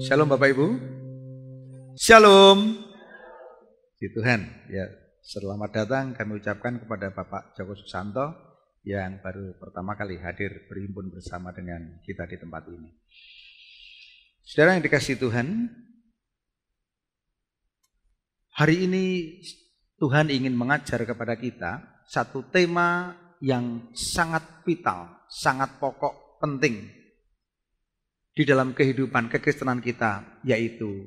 Shalom Bapak Ibu. Shalom. Puji Tuhan. Ya, selamat datang kami ucapkan kepada Bapak Joko Susanto yang baru pertama kali hadir berhimpun bersama dengan kita di tempat ini. Saudara yang dikasihi Tuhan, hari ini Tuhan ingin mengajar kepada kita satu tema yang sangat vital, sangat pokok, penting di dalam kehidupan kekristenan kita, yaitu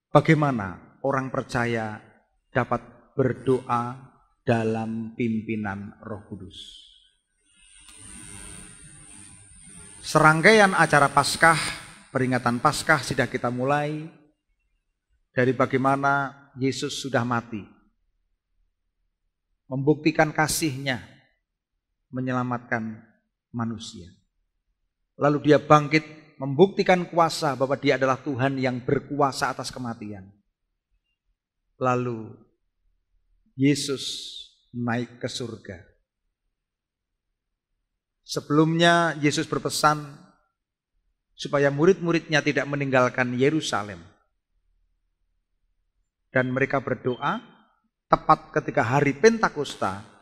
bagaimana orang percaya dapat berdoa dalam pimpinan Roh Kudus. Serangkaian acara Paskah, peringatan Paskah sudah kita mulai dari bagaimana Yesus sudah mati, membuktikan kasih-Nya, menyelamatkan manusia. Lalu dia bangkit, membuktikan kuasa bahwa dia adalah Tuhan yang berkuasa atas kematian. Lalu Yesus naik ke surga. Sebelumnya Yesus berpesan supaya murid-muridnya tidak meninggalkan Yerusalem. Dan mereka berdoa tepat ketika hari Pentakosta.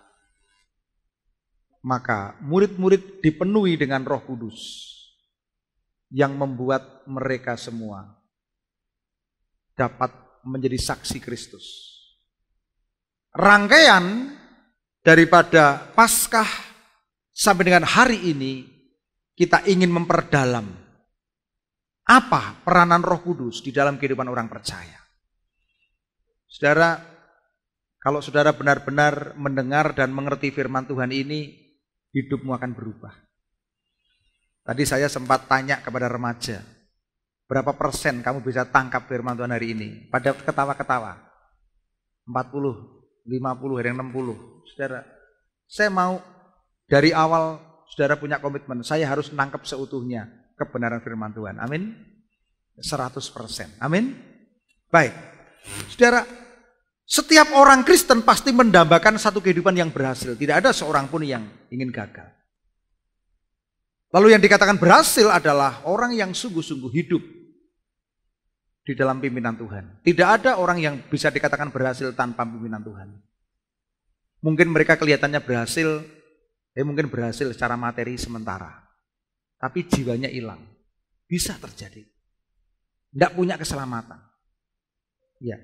Maka murid-murid dipenuhi dengan Roh Kudus yang membuat mereka semua dapat menjadi saksi Kristus. Rangkaian daripada Paskah sampai dengan hari ini kita ingin memperdalam apa peranan Roh Kudus di dalam kehidupan orang percaya. Saudara, kalau saudara benar-benar mendengar dan mengerti firman Tuhan ini, hidupmu akan berubah. Tadi saya sempat tanya kepada remaja, berapa persen kamu bisa tangkap firman Tuhan hari ini? Pada ketawa-ketawa, 40, 50, ada yang 60. Saudara, saya mau dari awal saudara punya komitmen, saya harus nangkep seutuhnya kebenaran firman Tuhan. Amin. 100%. Amin. Baik. Saudara, setiap orang Kristen pasti mendambakan satu kehidupan yang berhasil. Tidak ada seorang pun yang ingin gagal. Lalu yang dikatakan berhasil adalah orang yang sungguh-sungguh hidup di dalam pimpinan Tuhan. Tidak ada orang yang bisa dikatakan berhasil tanpa pimpinan Tuhan. Mungkin mereka kelihatannya berhasil, mungkin berhasil secara materi sementara. Tapi jiwanya hilang. Bisa terjadi. Tidak punya keselamatan. Ya.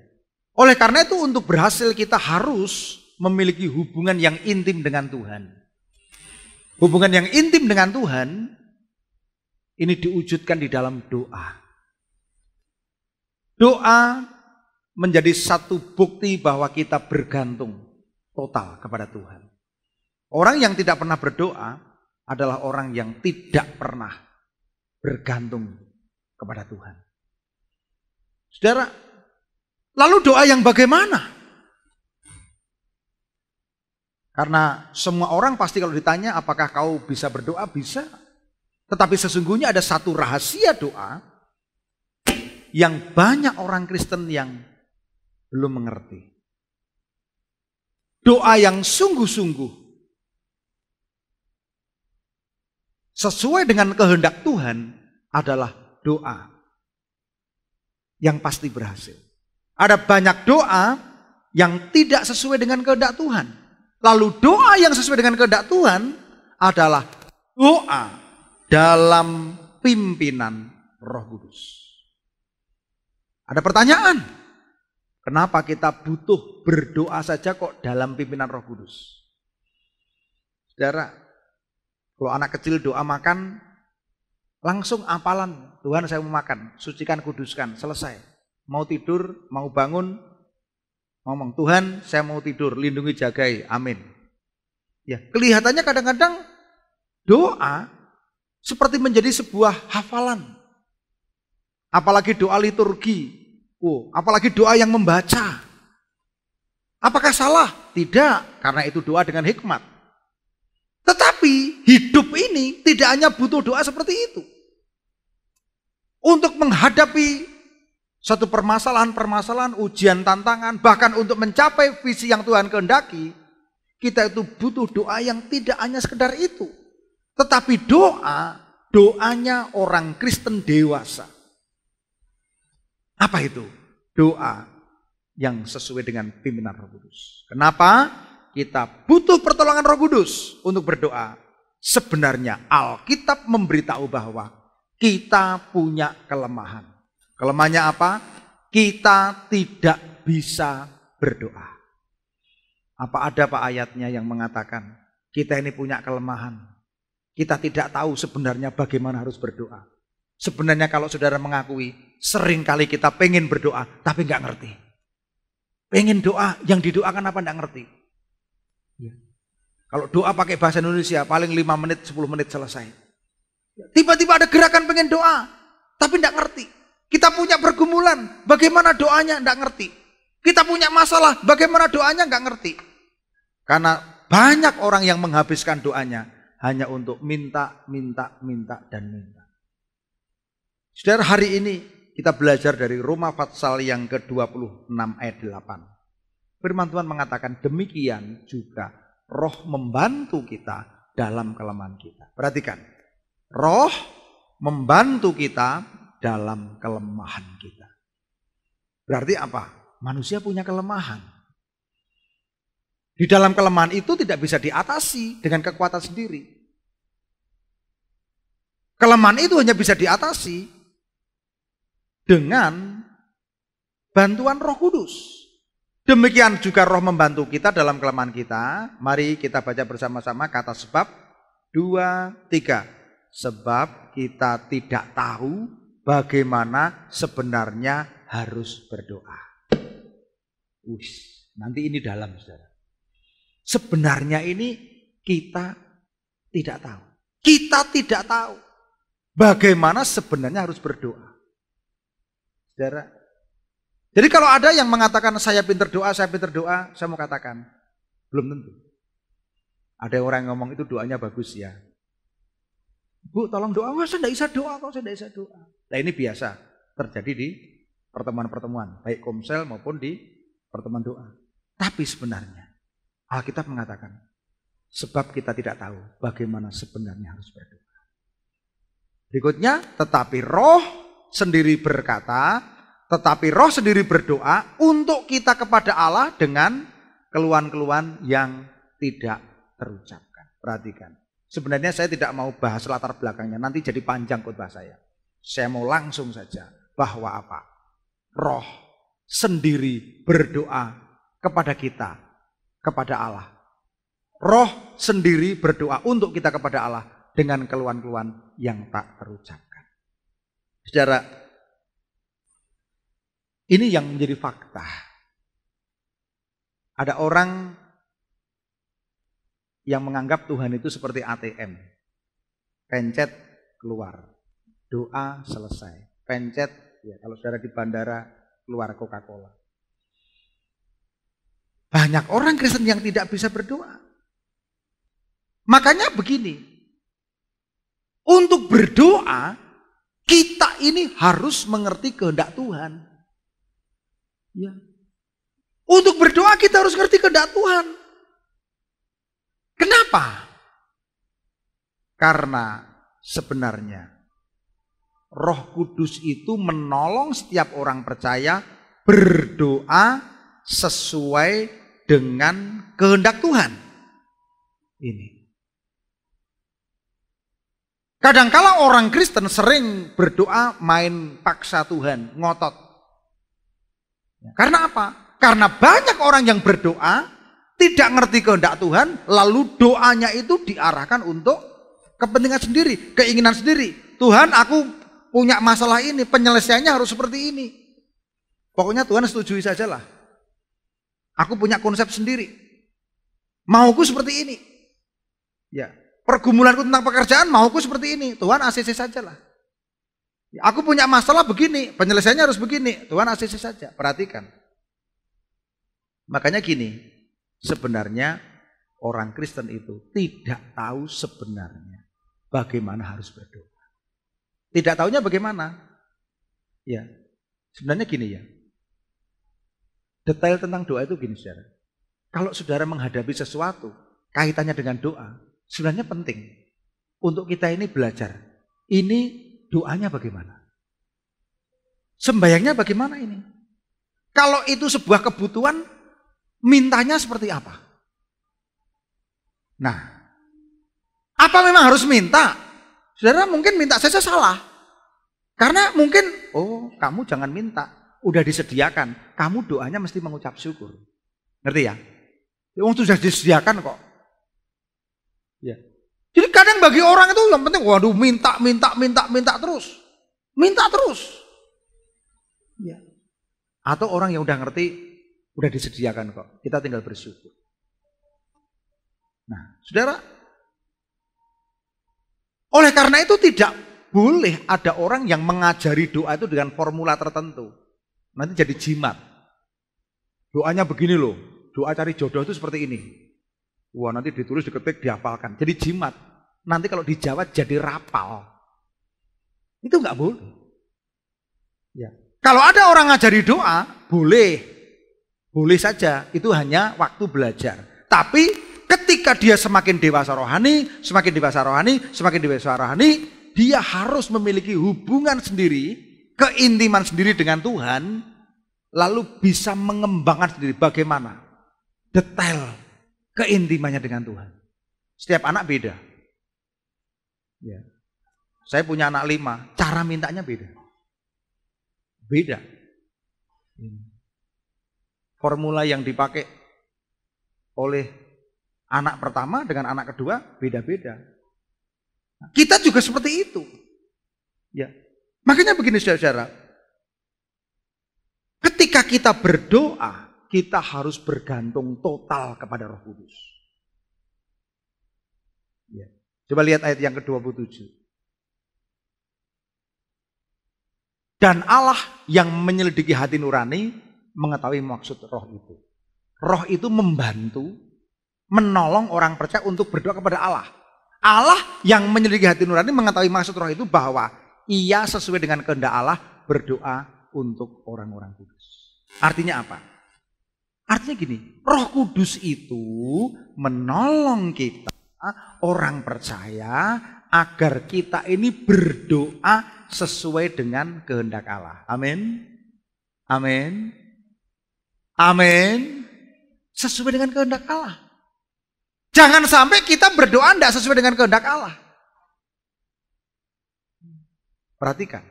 Oleh karena itu untuk berhasil kita harus memiliki hubungan yang intim dengan Tuhan. Hubungan yang intim dengan Tuhan ini diwujudkan di dalam doa. Doa menjadi satu bukti bahwa kita bergantung total kepada Tuhan. Orang yang tidak pernah berdoa adalah orang yang tidak pernah bergantung kepada Tuhan. Saudara, lalu doa yang bagaimana? Karena semua orang pasti kalau ditanya apakah kau bisa berdoa, bisa. Tetapi sesungguhnya ada satu rahasia doa yang banyak orang Kristen yang belum mengerti. Doa yang sungguh-sungguh sesuai dengan kehendak Tuhan adalah doa yang pasti berhasil. Ada banyak doa yang tidak sesuai dengan kehendak Tuhan. Lalu doa yang sesuai dengan kehendak Tuhan adalah doa dalam pimpinan Roh Kudus. Ada pertanyaan, kenapa kita butuh berdoa saja kok dalam pimpinan Roh Kudus? Saudara, kalau anak kecil doa makan, langsung hafalan, Tuhan saya mau makan, sucikan, kuduskan, selesai. Mau tidur, mau bangun, ngomong, Tuhan saya mau tidur, lindungi, jagai, amin. Ya, kelihatannya kadang-kadang doa seperti menjadi sebuah hafalan. Apalagi doa liturgi, apalagi doa yang membaca. Apakah salah? Tidak, karena itu doa dengan hikmat. Tetapi hidup ini tidak hanya butuh doa seperti itu. Untuk menghadapi satu permasalahan-permasalahan, ujian, tantangan, bahkan untuk mencapai visi yang Tuhan kehendaki, kita itu butuh doa yang tidak hanya sekedar itu. Tetapi doa doanya orang Kristen dewasa. Apa itu? Doa yang sesuai dengan pimpinan Roh Kudus. Kenapa? Kita butuh pertolongan Roh Kudus untuk berdoa. Sebenarnya Alkitab memberitahu bahwa kita punya kelemahan. Kelemahannya apa? Kita tidak bisa berdoa. Apa ada Pak ayatnya yang mengatakan kita ini punya kelemahan. Kita tidak tahu sebenarnya bagaimana harus berdoa. Sebenarnya kalau saudara mengakui, seringkali kita pengen berdoa tapi nggak ngerti. Pengen doa, yang didoakan apa nggak ngerti. Ya. Kalau doa pakai bahasa Indonesia paling 5 menit, 10 menit selesai. Tiba-tiba ada gerakan pengen doa, tapi nggak ngerti. Kita punya pergumulan, bagaimana doanya nggak ngerti. Kita punya masalah, bagaimana doanya nggak ngerti. Karena banyak orang yang menghabiskan doanya hanya untuk minta, dan minta. Saudara, hari ini kita belajar dari Roma pasal yang ke-26 ayat 8. Firman Tuhan mengatakan demikian juga Roh membantu kita dalam kelemahan kita. Perhatikan, Roh membantu kita dalam kelemahan kita. Berarti apa? Manusia punya kelemahan. Di dalam kelemahan itu tidak bisa diatasi dengan kekuatan sendiri. Kelemahan itu hanya bisa diatasi dengan bantuan Roh Kudus. Demikian juga Roh membantu kita dalam kelemahan kita. Mari kita baca bersama-sama kata sebab 2, 3. Sebab kita tidak tahu bagaimana sebenarnya harus berdoa. Nanti ini dalam, saudara. Sebenarnya ini kita tidak tahu. Kita tidak tahu bagaimana sebenarnya harus berdoa. Saudara. Jadi kalau ada yang mengatakan saya pintar doa, saya mau katakan belum tentu. Ada orang yang ngomong itu doanya bagus ya. Bu, tolong doa. Wah, saya tidak bisa doa kok, saya tidak bisa doa. Nah, ini biasa terjadi di pertemuan-pertemuan, baik komsel maupun di pertemuan doa. Tapi sebenarnya Alkitab mengatakan sebab kita tidak tahu bagaimana sebenarnya harus berdoa. Berikutnya, tetapi Roh sendiri berkata, tetapi Roh sendiri berdoa untuk kita kepada Allah dengan keluhan-keluhan yang tidak terucapkan. Perhatikan. Sebenarnya saya tidak mau bahas latar belakangnya, nanti jadi panjang khotbah saya. Saya mau langsung saja bahwa apa? Roh sendiri berdoa kepada kita, kepada Allah. Roh sendiri berdoa untuk kita kepada Allah dengan keluhan-keluhan yang tak terucapkan. Saudara, ini yang menjadi fakta. Ada orang yang menganggap Tuhan itu seperti ATM. Pencet, keluar. Doa, selesai. Pencet, ya kalau saudara di bandara, keluar Coca-Cola. Banyak orang Kristen yang tidak bisa berdoa. Makanya begini, untuk berdoa, kita ini harus mengerti kehendak Tuhan. Ya. Untuk berdoa kita harus ngerti kehendak Tuhan. Kenapa? Karena sebenarnya Roh Kudus itu menolong setiap orang percaya berdoa sesuai dengan kehendak Tuhan. Ini. Kadang-kala orang Kristen sering berdoa main paksa Tuhan, ngotot. Karena apa? Karena banyak orang yang berdoa tidak ngerti kehendak Tuhan, lalu doanya itu diarahkan untuk kepentingan sendiri, keinginan sendiri. Tuhan, aku punya masalah ini, penyelesaiannya harus seperti ini. Pokoknya Tuhan setujui sajalah. Aku punya konsep sendiri. Mauku seperti ini. Ya, pergumulanku tentang pekerjaan mauku seperti ini. Tuhan ACC sajalah. Ya, aku punya masalah begini, penyelesaiannya harus begini. Tuhan ACC saja. Perhatikan. Makanya gini, sebenarnya orang Kristen itu tidak tahu sebenarnya bagaimana harus berdoa. Tidak tahunya bagaimana? Ya, sebenarnya gini ya. Detail tentang doa itu gini, saudara. Kalau saudara menghadapi sesuatu kaitannya dengan doa, sebenarnya penting untuk kita ini belajar. ini doanya bagaimana? Sembayangnya bagaimana ini? Kalau itu sebuah kebutuhan, mintanya seperti apa? Nah, apa memang harus minta? Saudara mungkin minta saja salah. Karena mungkin, oh kamu jangan minta, udah disediakan. Kamu doanya mesti mengucap syukur. Ngerti ya? Wong sudah disediakan kok. Ya. Jadi kadang bagi orang itu yang penting, waduh minta terus. Minta terus. Ya. Atau orang yang udah ngerti, udah disediakan kok. Kita tinggal bersyukur. Nah, saudara, oleh karena itu tidak boleh ada orang yang mengajari doa itu dengan formula tertentu. Nanti jadi jimat. Doanya begini loh, doa cari jodoh itu seperti ini. Wah nanti ditulis, diketik, dihafalkan. Jadi jimat. Nanti kalau dijawab jadi rapal. Itu nggak boleh. Ya. Kalau ada orang ngajari doa, boleh. Boleh saja, itu hanya waktu belajar. Tapi ketika dia semakin dewasa rohani, dia harus memiliki hubungan sendiri, keintiman sendiri dengan Tuhan, lalu bisa mengembangkan sendiri bagaimana detail keintimannya dengan Tuhan. Setiap anak beda. Ya. Saya punya anak 5, cara mintanya beda. Beda. Formula yang dipakai oleh anak pertama dengan anak kedua beda-beda. Kita juga seperti itu. Ya. Makanya begini saudara. Ketika kita berdoa, kita harus bergantung total kepada Roh Kudus. Ya. Coba lihat ayat yang ke-27. Dan Allah yang menyelidiki hati nurani mengetahui maksud roh itu. Roh itu membantu, menolong orang percaya untuk berdoa kepada Allah. Allah yang menyelidiki hati nurani mengetahui maksud roh itu bahwa ia sesuai dengan kehendak Allah berdoa untuk orang-orang kudus. Artinya apa? Artinya gini, Roh Kudus itu menolong kita orang percaya agar kita ini berdoa sesuai dengan kehendak Allah. Amin. Amin. Amin. Sesuai dengan kehendak Allah. Jangan sampai kita berdoa tidak sesuai dengan kehendak Allah. Perhatikan.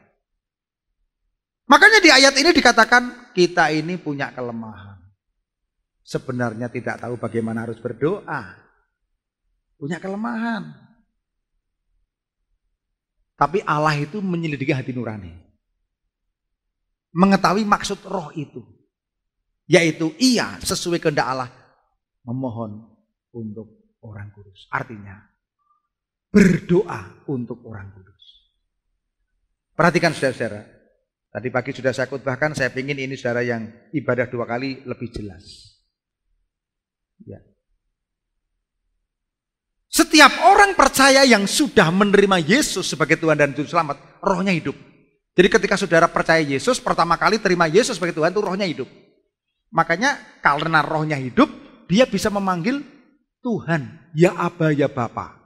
Makanya di ayat ini dikatakan kita ini punya kelemahan. Sebenarnya tidak tahu bagaimana harus berdoa. Punya kelemahan. Tapi Allah itu menyelidiki hati nurani. Mengetahui maksud roh itu. Yaitu ia sesuai kehendak Allah memohon untuk orang kudus. Artinya berdoa untuk orang kudus. Perhatikan saudara-saudara. Tadi pagi sudah saya khotbahkan, saya ingin ini saudara yang ibadah 2 kali lebih jelas. Ya. Setiap orang percaya yang sudah menerima Yesus sebagai Tuhan dan Juru Selamat, rohnya hidup. Jadi ketika saudara percaya Yesus, pertama kali terima Yesus sebagai Tuhan, itu rohnya hidup. Makanya karena rohnya hidup, dia bisa memanggil Tuhan, ya Aba, ya Bapa.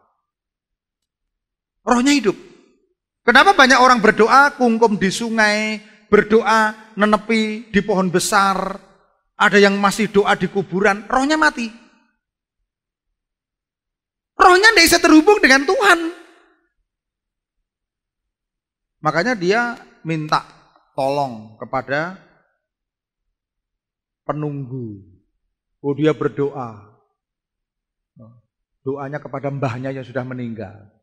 Rohnya hidup. Kenapa banyak orang berdoa kungkum di sungai, berdoa nenepi di pohon besar, ada yang masih doa di kuburan, rohnya mati. Rohnya tidak bisa terhubung dengan Tuhan. Makanya dia minta tolong kepada penunggu. Oh, dia berdoa. Doanya kepada mbahnya yang sudah meninggal.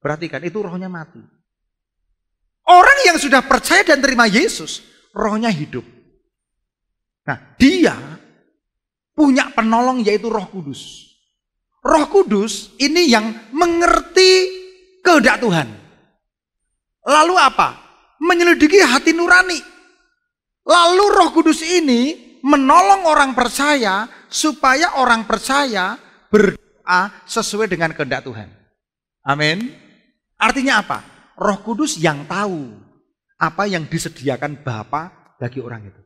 Perhatikan, itu rohnya mati. Orang yang sudah percaya dan terima Yesus, rohnya hidup. Nah, dia punya penolong yaitu Roh Kudus. Roh Kudus ini yang mengerti kehendak Tuhan. Lalu apa? Menyelidiki hati nurani. Lalu Roh Kudus ini menolong orang percaya supaya orang percaya berdoa sesuai dengan kehendak Tuhan. Amin. Artinya apa? Roh Kudus yang tahu apa yang disediakan Bapa bagi orang itu.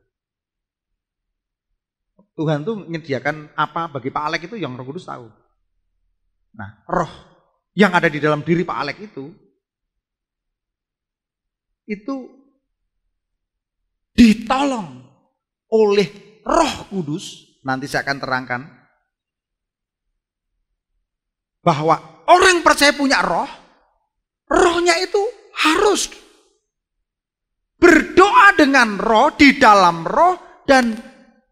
Tuhan tuh menyediakan apa bagi Pak Alek itu yang Roh Kudus tahu. Nah, roh yang ada di dalam diri Pak Alek itu ditolong oleh Roh Kudus. Nanti saya akan terangkan bahwa orang percaya punya roh, rohnya itu harus berdoa dengan roh, di dalam roh, dan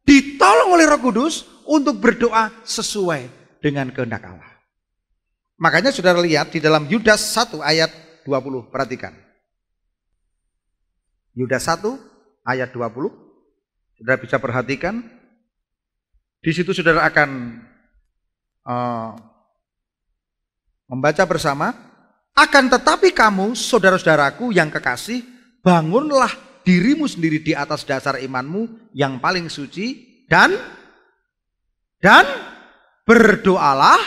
ditolong oleh Roh Kudus untuk berdoa sesuai dengan kehendak Allah. Makanya saudara lihat di dalam Yudas 1 ayat 20, perhatikan. Yudas 1 ayat 20, saudara bisa perhatikan. Di situ saudara akan membaca bersama. Akan tetapi kamu, saudara-saudaraku yang kekasih, bangunlah dirimu sendiri di atas dasar imanmu yang paling suci, dan berdoalah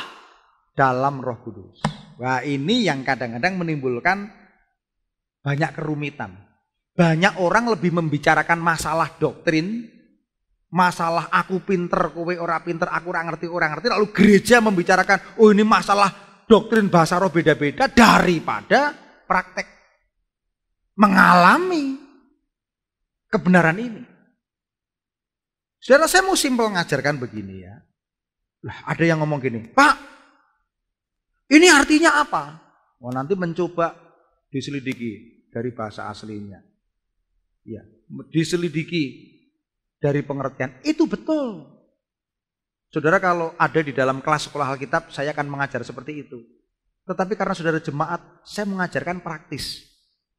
dalam Roh Kudus. Wah, ini yang kadang-kadang menimbulkan banyak kerumitan. Banyak orang lebih membicarakan masalah doktrin, masalah aku pinter, kowe ora pinter, aku ora ngerti. Lalu gereja membicarakan, oh ini masalah doktrin bahasa roh beda-beda, daripada praktek mengalami kebenaran ini. Saudara, saya mau simpel ngajarkan begini ya. Lah, ada yang ngomong gini, Pak, ini artinya apa? Oh, nanti mencoba diselidiki dari bahasa aslinya. Ya, diselidiki dari pengertian. Itu betul. Saudara, kalau ada di dalam kelas sekolah Alkitab, saya akan mengajar seperti itu. Tetapi karena saudara jemaat, saya mengajarkan praktis.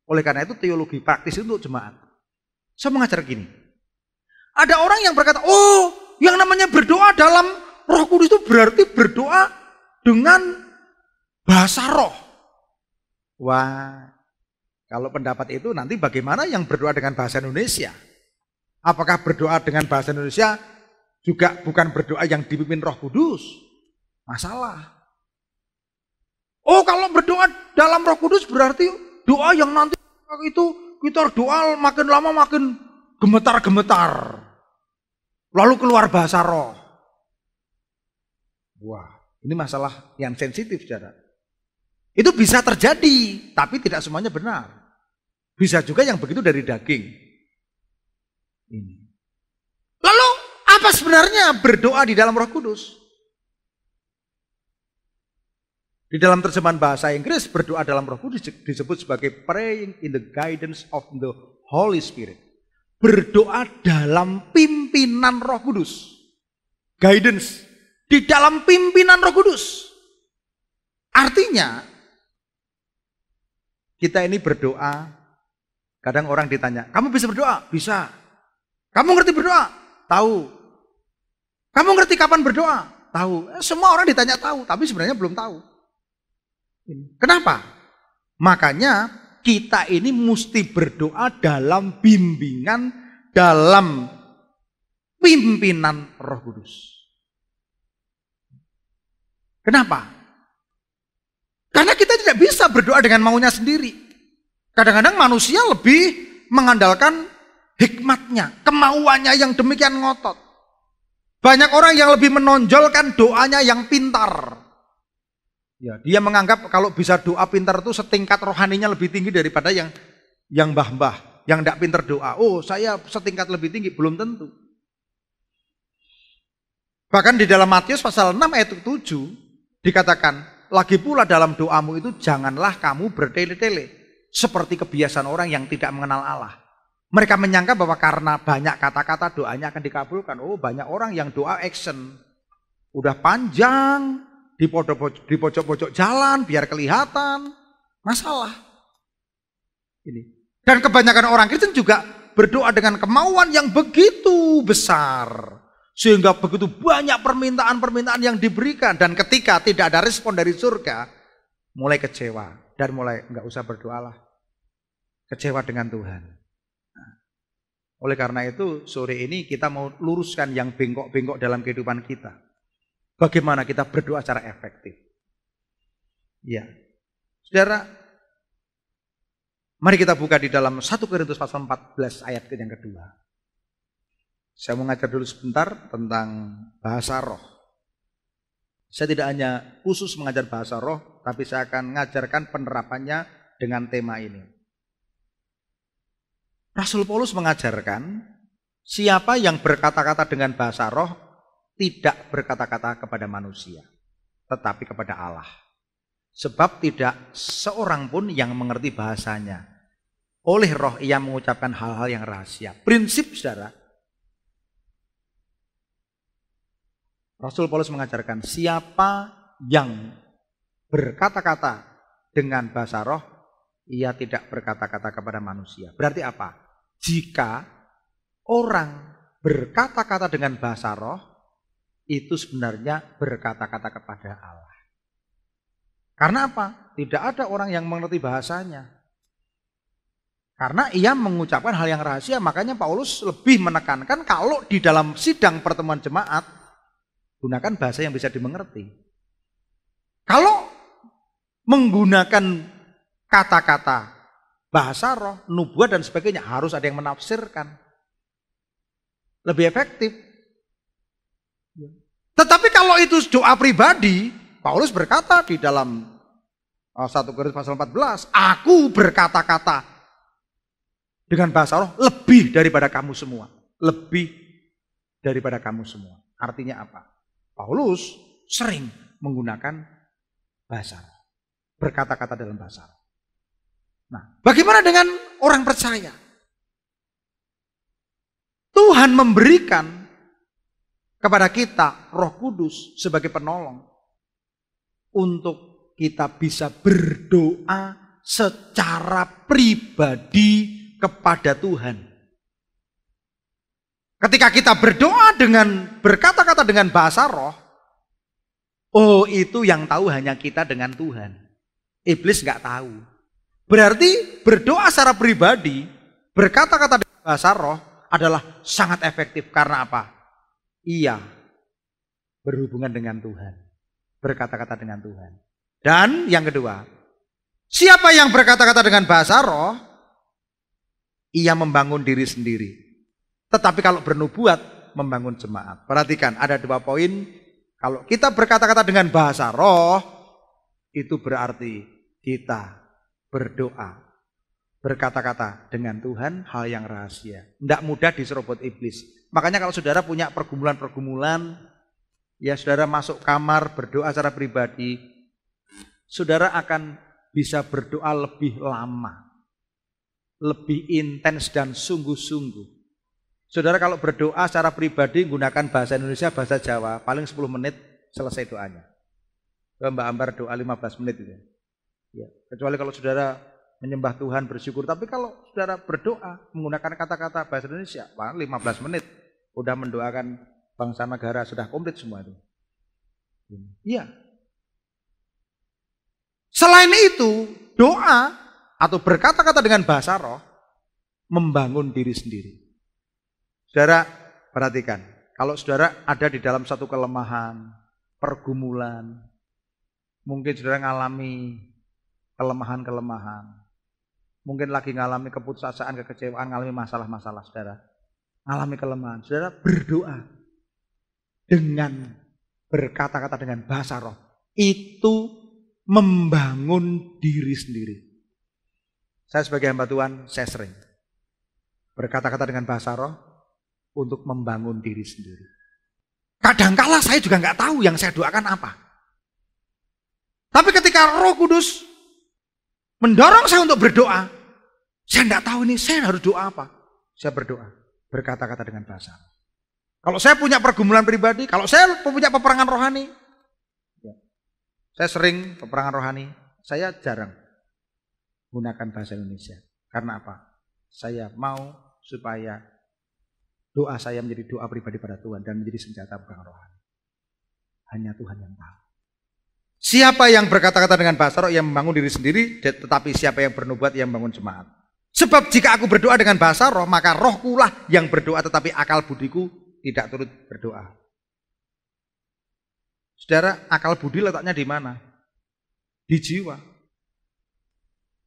Oleh karena itu teologi praktis itu untuk jemaat. Saya mengajar gini. Ada orang yang berkata, oh yang namanya berdoa dalam Roh Kudus itu berarti berdoa dengan bahasa roh. Wah, kalau pendapat itu nanti bagaimana yang berdoa dengan bahasa Indonesia? Apakah berdoa dengan bahasa Indonesia juga bukan berdoa yang dipimpin Roh Kudus? Masalah. Oh, kalau berdoa dalam Roh Kudus berarti doa yang nanti itu kita doa makin lama makin gemetar-gemetar. Lalu keluar bahasa roh. Wah, ini masalah yang sensitif, saudara. Itu bisa terjadi, tapi tidak semuanya benar. Bisa juga yang begitu dari daging. Ini. Lalu apa sebenarnya berdoa di dalam Roh Kudus? Di dalam terjemahan bahasa Inggris, berdoa dalam Roh Kudus disebut sebagai praying in the guidance of the Holy Spirit. Berdoa dalam pimpinan Roh Kudus. Guidance di dalam pimpinan Roh Kudus. Artinya kita ini berdoa, kadang orang ditanya, kamu bisa berdoa? Bisa. Kamu ngerti berdoa? Tahu. Kamu ngerti kapan berdoa? Tahu. Semua orang ditanya tahu, tapi sebenarnya belum tahu. Kenapa? Makanya kita ini mesti berdoa dalam bimbingan, dalam pimpinan Roh Kudus. Kenapa? Karena kita tidak bisa berdoa dengan maunya sendiri. Kadang-kadang manusia lebih mengandalkan hikmatnya, kemauannya yang demikian ngotot. Banyak orang yang lebih menonjolkan doanya yang pintar. Ya, dia menganggap kalau bisa doa pintar itu setingkat rohaninya lebih tinggi daripada yang mbah-mbah, yang tidak pintar doa. Oh, saya setingkat lebih tinggi, belum tentu. Bahkan di dalam Matius pasal 6 ayat 7 dikatakan, lagi pula dalam doamu itu janganlah kamu bertele-tele seperti kebiasaan orang yang tidak mengenal Allah. Mereka menyangka bahwa karena banyak kata-kata doanya akan dikabulkan. Oh, banyak orang yang doa action. Udah panjang, di pojok-pojok jalan biar kelihatan. Masalah. Ini. Dan kebanyakan orang Kristen juga berdoa dengan kemauan yang begitu besar. Sehingga begitu banyak permintaan-permintaan yang diberikan. Dan ketika tidak ada respon dari surga, mulai kecewa. Dan mulai enggak usah berdoalah. Kecewa dengan Tuhan. Nah, oleh karena itu sore ini kita mau luruskan yang bengkok-bengkok dalam kehidupan kita. Bagaimana kita berdoa secara efektif. Ya, saudara, mari kita buka di dalam 1 Korintus pasal 14 ayat yang kedua. Saya mau ngajar dulu sebentar tentang bahasa roh. Saya tidak hanya khusus mengajar bahasa roh, tapi saya akan mengajarkan penerapannya dengan tema ini. Rasul Paulus mengajarkan, siapa yang berkata-kata dengan bahasa roh, tidak berkata-kata kepada manusia, tetapi kepada Allah. Sebab tidak seorang pun yang mengerti bahasanya. Oleh roh ia mengucapkan hal-hal yang rahasia. Prinsip, saudara, Rasul Paulus mengajarkan siapa yang berkata-kata dengan bahasa roh, ia tidak berkata-kata kepada manusia. Berarti apa? Jika orang berkata-kata dengan bahasa roh, itu sebenarnya berkata-kata kepada Allah. Karena apa? Tidak ada orang yang mengerti bahasanya. Karena ia mengucapkan hal yang rahasia, makanya Paulus lebih menekankan kalau di dalam sidang pertemuan jemaat, gunakan bahasa yang bisa dimengerti. Kalau menggunakan kata-kata bahasa roh, nubuat dan sebagainya, harus ada yang menafsirkan. Lebih efektif. Tetapi kalau itu doa pribadi, Paulus berkata di dalam 1 Korintus pasal 14, aku berkata-kata dengan bahasa roh lebih daripada kamu semua. Lebih daripada kamu semua. Artinya apa? Paulus sering menggunakan bahasa roh, berkata-kata dalam bahasa roh. Nah, bagaimana dengan orang percaya? Tuhan memberikan kepada kita Roh Kudus sebagai penolong untuk kita bisa berdoa secara pribadi kepada Tuhan. Ketika kita berdoa dengan berkata-kata dengan bahasa roh, oh itu yang tahu hanya kita dengan Tuhan. Iblis nggak tahu. Berarti berdoa secara pribadi, berkata-kata dengan bahasa roh adalah sangat efektif. Karena apa? Ia berhubungan dengan Tuhan. Berkata-kata dengan Tuhan. Dan yang kedua, siapa yang berkata-kata dengan bahasa roh, ia membangun diri sendiri. Tetapi kalau bernubuat, membangun jemaat. Perhatikan, ada 2 poin. Kalau kita berkata-kata dengan bahasa roh, itu berarti kita berdoa, berkata-kata dengan Tuhan hal yang rahasia. Tidak mudah diserobot iblis. Makanya kalau saudara punya pergumulan-pergumulan, ya saudara masuk kamar berdoa secara pribadi, saudara akan bisa berdoa lebih lama, lebih intens dan sungguh-sungguh. Saudara kalau berdoa secara pribadi menggunakan bahasa Indonesia, bahasa Jawa, paling 10 menit selesai doanya. Mbak Ambar doa 15 menit itu. Ya, kecuali kalau saudara menyembah Tuhan, bersyukur. Tapi kalau saudara berdoa menggunakan kata-kata bahasa Indonesia, paling 15 menit udah mendoakan bangsa negara, sudah komplit semua itu. Iya. Selain itu, doa atau berkata-kata dengan bahasa roh membangun diri sendiri. Saudara, perhatikan, kalau saudara ada di dalam satu kelemahan, pergumulan, mungkin saudara ngalami kelemahan-kelemahan, mungkin lagi ngalami keputusasaan, kekecewaan, ngalami masalah-masalah saudara, ngalami kelemahan, saudara berdoa dengan berkata-kata dengan bahasa roh, itu membangun diri sendiri. Saya sebagai hamba Tuhan, saya sering berkata-kata dengan bahasa roh, untuk membangun diri sendiri. Kadangkala saya juga nggak tahu yang saya doakan apa. Tapi ketika Roh Kudus mendorong saya untuk berdoa, saya nggak tahu ini saya harus doa apa. Saya berdoa, berkata-kata dengan bahasa. Kalau saya punya pergumulan pribadi, kalau saya punya peperangan rohani, saya sering peperangan rohani, saya jarang menggunakan bahasa Indonesia. Karena apa? Saya mau supaya doa saya menjadi doa pribadi pada Tuhan dan menjadi senjata perang rohani. Hanya Tuhan yang tahu. Siapa yang berkata-kata dengan bahasa roh yang membangun diri sendiri, tetapi siapa yang bernubuat yang membangun jemaat. Sebab jika aku berdoa dengan bahasa roh, maka rohkulah yang berdoa, tetapi akal budiku tidak turut berdoa. Saudara, akal budi letaknya di mana? Di jiwa.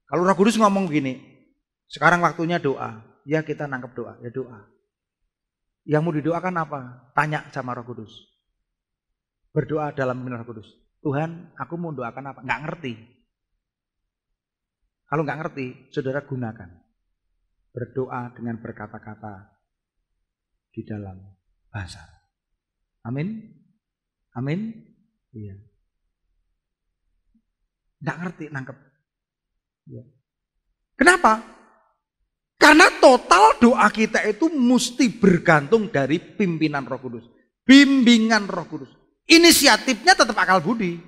Kalau Roh Kudus ngomong begini, sekarang waktunya doa. Ya kita nangkep doa, ya doa. Yang mau didoakan apa? Tanya sama Roh Kudus. Berdoa dalam pimpinan Roh Kudus. Tuhan, aku mau doakan apa? Nggak ngerti. Kalau nggak ngerti, saudara gunakan. Berdoa dengan berkata-kata di dalam bahasa. Amin? Amin? Iya. Nggak ngerti, nangkep. Ya. Kenapa? Karena total doa kita itu mesti bergantung dari pimpinan Roh Kudus. Bimbingan Roh Kudus. Inisiatifnya tetap akal budi.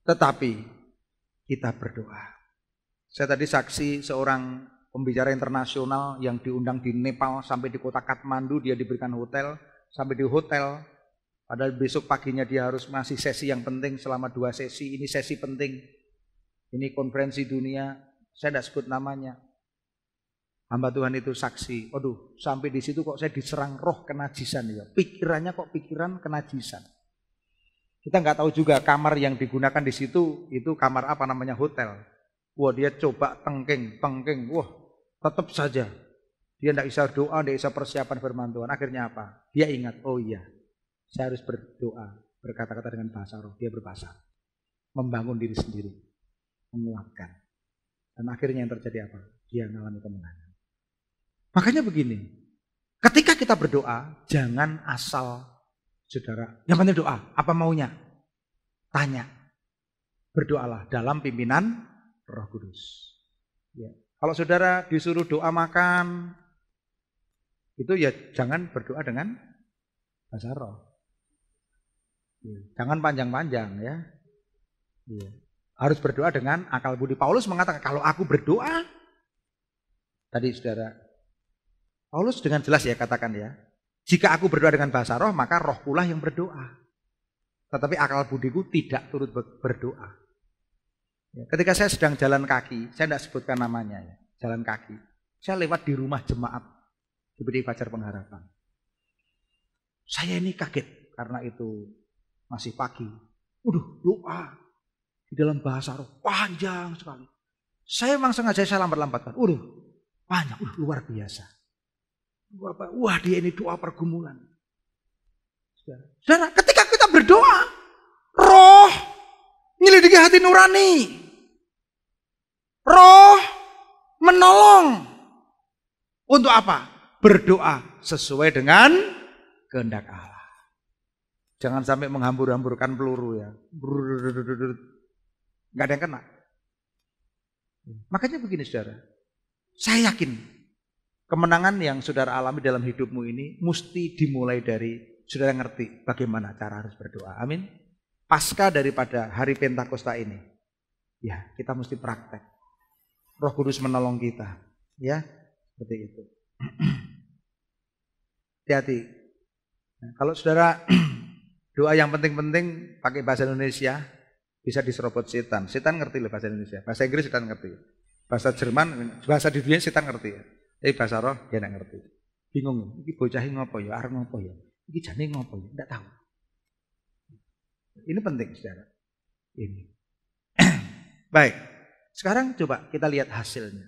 Tetapi kita berdoa. Saya tadi saksi seorang pembicara internasional yang diundang di Nepal sampai di kota Kathmandu, dia diberikan hotel, sampai di hotel. Padahal besok paginya dia harus masih sesi yang penting selama 2 sesi. Ini sesi penting. Ini konferensi dunia, saya tidak sebut namanya. Hamba Tuhan itu saksi, aduh sampai di situ kok saya diserang roh kenajisan ya. Pikirannya kok pikiran kenajisan. Kita nggak tahu juga kamar yang digunakan di situ itu kamar apa namanya hotel. Wah dia coba tengking, wah tetap saja dia tidak bisa doa, tidak bisa persiapan firman Tuhan. Akhirnya apa? Dia ingat, oh iya, saya harus berdoa, berkata-kata dengan bahasa roh. Dia berbahasa, membangun diri sendiri, menguatkan. Dan akhirnya yang terjadi apa? Dia mengalami kemenangan. Makanya begini, ketika kita berdoa, jangan asal saudara, yang penting doa, apa maunya? Tanya. Berdoalah dalam pimpinan Roh Kudus. Ya. Kalau saudara disuruh doa makan, itu ya jangan berdoa dengan bahasa roh. Ya. Jangan panjang-panjang ya. Ya. Harus berdoa dengan akal budi. Paulus mengatakan, kalau aku berdoa, tadi saudara, Paulus dengan jelas ya katakan ya, jika aku berdoa dengan bahasa roh, maka roh pula yang berdoa. Tetapi akal budiku tidak turut berdoa. Ya, ketika saya sedang jalan kaki, saya tidak sebutkan namanya ya, jalan kaki. Saya lewat di rumah jemaat seperti Fajar Pengharapan. Saya ini kaget karena itu masih pagi. Doa di dalam bahasa roh panjang sekali. Saya memang sengaja saya lambat-lambatkan. Panjang, luar biasa. Wah dia ini doa pergumulan. Saudara, ketika kita berdoa, roh nyelidiki hati nurani. Roh menolong. Untuk apa? Berdoa sesuai dengan kehendak Allah. Jangan sampai menghambur-hamburkan peluru ya. Nggak ada yang kena. Makanya begini saudara. Saya yakin kemenangan yang saudara alami dalam hidupmu ini mesti dimulai dari saudara ngerti bagaimana cara harus berdoa. Amin. Pasca daripada hari Pentakosta ini, ya kita mesti praktek. Roh Kudus menolong kita, ya seperti itu. Hati-hati. Nah, kalau saudara doa yang penting-penting pakai bahasa Indonesia bisa diserobot setan. Setan ngerti loh bahasa Indonesia. Bahasa Inggris setan ngerti. Bahasa Jerman, bahasa di dunia setan ngerti. Tapi bahasa roh dia tidak ngerti. Bingung. Ini bocah ngopo ya, arep ngopo ya. Ini jane ngopo ya, tidak tahu. Ini penting saudara. Ini. Baik. Sekarang coba kita lihat hasilnya.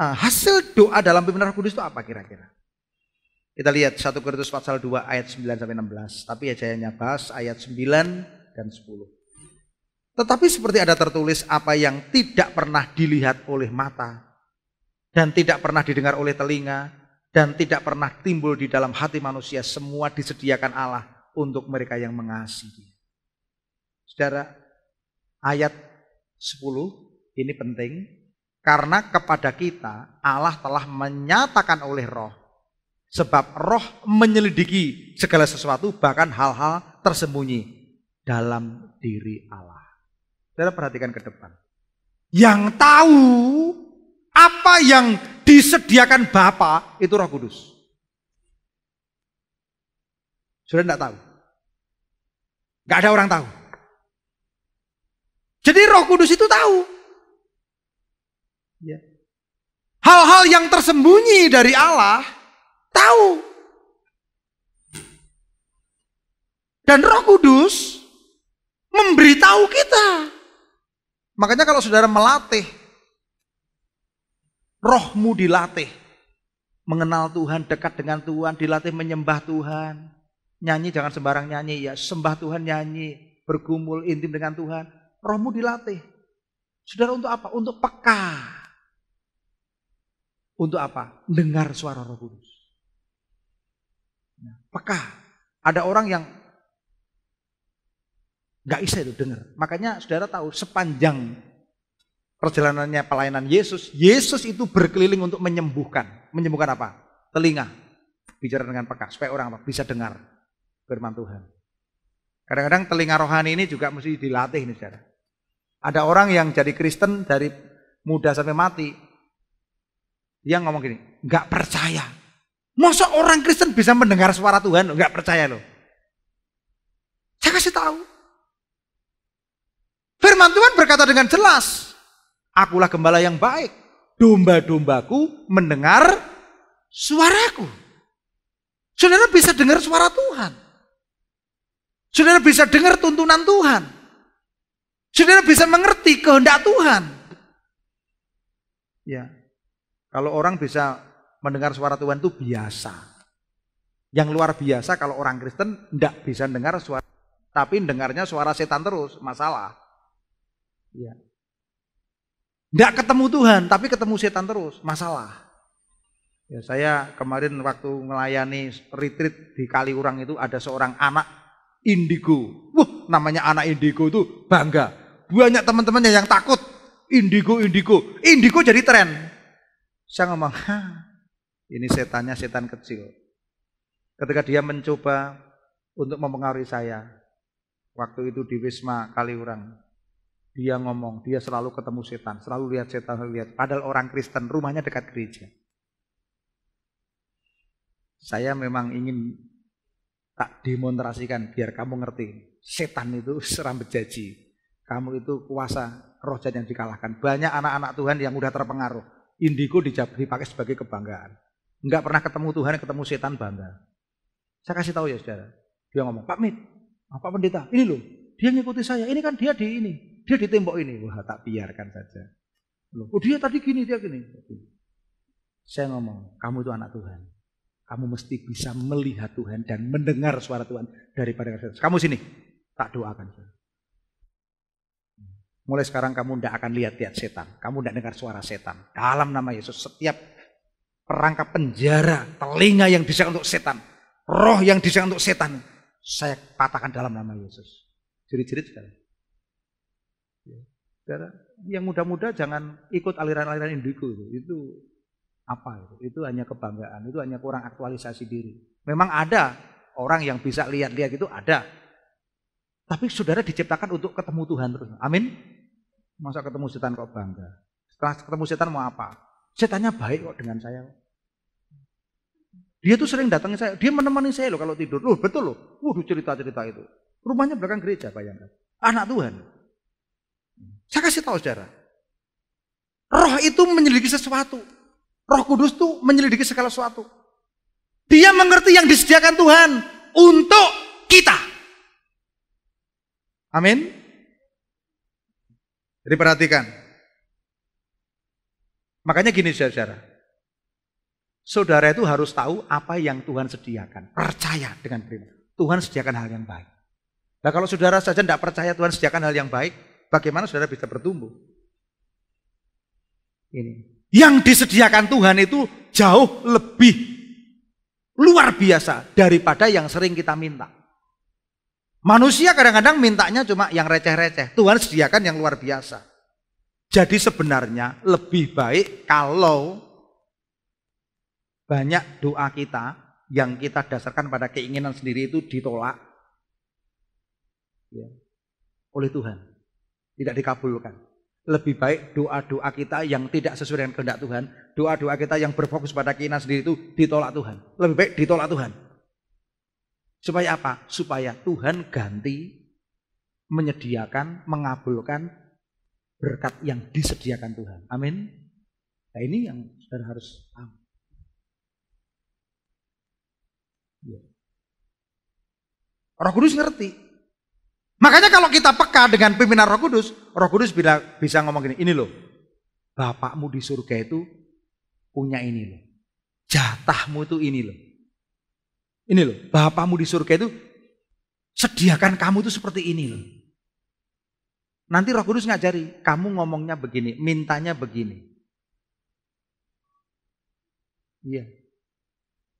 Hasil doa dalam pimpinan Roh Kudus itu apa kira-kira? Kita lihat 1 Korintus pasal 2 ayat 9 sampai 16. Tapi ya saya bahas ayat 9 dan 10. Tetapi seperti ada tertulis, apa yang tidak pernah dilihat oleh mata dan tidak pernah didengar oleh telinga dan tidak pernah timbul di dalam hati manusia, semua disediakan Allah untuk mereka yang mengasihi. Saudara, ayat 10 ini penting karena kepada kita Allah telah menyatakan oleh roh, sebab roh menyelidiki segala sesuatu, bahkan hal-hal tersembunyi dalam diri Allah. Saudara perhatikan ke depan. Yang tahu apa yang disediakan Bapa itu Roh Kudus. Saudara tidak tahu. Gak ada orang tahu. Jadi Roh Kudus itu tahu. Ya. Hal-hal yang tersembunyi dari Allah tahu. Dan Roh Kudus memberitahu kita. Makanya kalau saudara melatih, rohmu dilatih mengenal Tuhan, dekat dengan Tuhan, dilatih menyembah Tuhan. Nyanyi jangan sembarang nyanyi, ya sembah Tuhan, nyanyi, bergumul intim dengan Tuhan. Rohmu dilatih. Saudara, untuk apa? Untuk peka. Untuk apa? Dengar suara Roh Kudus. Peka. Ada orang yang nggak bisa itu dengar. Makanya saudara tahu sepanjang perjalanannya pelayanan Yesus, Yesus itu berkeliling untuk menyembuhkan. Menyembuhkan apa? Telinga. Bicara dengan peka supaya orang bisa dengar firman Tuhan. Kadang-kadang telinga rohani ini juga mesti dilatih nih saudara. Ada orang yang jadi Kristen dari muda sampai mati. Dia ngomong gini, nggak percaya. Masa orang Kristen bisa mendengar suara Tuhan? Nggak percaya loh. Saya kasih tahu. Firman Tuhan berkata dengan jelas, akulah gembala yang baik. Domba-dombaku mendengar suaraku. Saudara bisa dengar suara Tuhan. Saudara bisa dengar tuntunan Tuhan. Saudara bisa mengerti kehendak Tuhan. Ya. Kalau orang bisa mendengar suara Tuhan itu biasa. Yang luar biasa kalau orang Kristen tidak bisa dengar suara, tapi dengarnya suara setan terus, masalah. Ya. Tidak ketemu Tuhan, tapi ketemu setan terus, masalah. Ya, saya kemarin waktu melayani retreat di Kaliurang itu ada seorang anak indigo. Wah, namanya anak indigo itu bangga. Banyak teman-temannya yang takut. Indigo jadi tren. Saya ngomong, ini setannya setan kecil. Ketika dia mencoba untuk mempengaruhi saya, waktu itu di Wisma Kaliurang, dia ngomong, dia selalu ketemu setan, selalu lihat setan, selalu lihat. Padahal orang Kristen, rumahnya dekat gereja. Saya memang ingin tak demonstrasikan biar kamu ngerti. Setan itu serambet jaji. Kamu itu kuasa roh jahat yang dikalahkan. Banyak anak-anak Tuhan yang udah terpengaruh. Indigo dipakai sebagai kebanggaan. Enggak pernah ketemu Tuhan, ketemu setan bangga. Saya kasih tahu ya saudara. Dia ngomong, Pak Mit, Pak Pendeta, ini loh, dia ngikuti saya. Ini kan dia di ini, dia di tembok ini. Wah, tak biarkan saja. Loh, oh dia tadi gini, dia gini. Saya ngomong, kamu itu anak Tuhan. Kamu mesti bisa melihat Tuhan dan mendengar suara Tuhan daripada kamu sini. Tak doakan. Mulai sekarang kamu tidak akan lihat-lihat setan. Kamu tidak dengar suara setan. Dalam nama Yesus, setiap perangkap penjara, telinga yang disediakan untuk setan, roh yang disediakan untuk setan, saya patahkan dalam nama Yesus. Jerit-jerit sekali. Yang muda-muda jangan ikut aliran-aliran indigo itu apa itu? Itu hanya kebanggaan, itu hanya kurang aktualisasi diri. Memang ada orang yang bisa lihat-lihat itu ada. Tapi saudara diciptakan untuk ketemu Tuhan terus. Amin. Masa ketemu setan kok bangga? Setelah ketemu setan mau apa? Setannya baik kok dengan saya. Dia tuh sering datangin saya. Dia menemani saya loh kalau tidur. Loh betul loh. Cerita-cerita itu. Rumahnya belakang gereja, bayangkan. Anak Tuhan. Saya kasih tahu saudara. Roh itu menyelidiki sesuatu. Roh Kudus tuh menyelidiki segala sesuatu. Dia mengerti yang disediakan Tuhan untuk kita. Amin. Jadi perhatikan. Makanya gini saudara. Saudara itu harus tahu apa yang Tuhan sediakan. Percaya dengan firman. Tuhan sediakan hal yang baik. Nah kalau saudara saja tidak percaya Tuhan sediakan hal yang baik, bagaimana saudara bisa bertumbuh? Ini. Yang disediakan Tuhan itu jauh lebih luar biasa daripada yang sering kita minta. Manusia kadang-kadang mintanya cuma yang receh-receh. Tuhan sediakan yang luar biasa. Jadi sebenarnya lebih baik kalau banyak doa kita yang kita dasarkan pada keinginan sendiri itu ditolak ya, oleh Tuhan. Tidak dikabulkan. Lebih baik doa-doa kita yang tidak sesuai dengan kehendak Tuhan. Doa-doa kita yang berfokus pada keinginan sendiri itu ditolak Tuhan. Lebih baik ditolak Tuhan. Supaya apa? Supaya Tuhan ganti menyediakan, mengabulkan berkat yang disediakan Tuhan. Amin. Nah ini yang saudara harus tahu. Ya. Roh Kudus ngerti. Makanya kalau kita peka dengan pimpinan Roh Kudus bisa ngomong gini, ini loh, Bapakmu di surga itu punya ini loh. Jatahmu itu ini loh. Ini loh, Bapamu di surga itu sediakan kamu itu seperti ini loh. Nanti Roh Kudus ngajari, kamu ngomongnya begini, mintanya begini. Iya.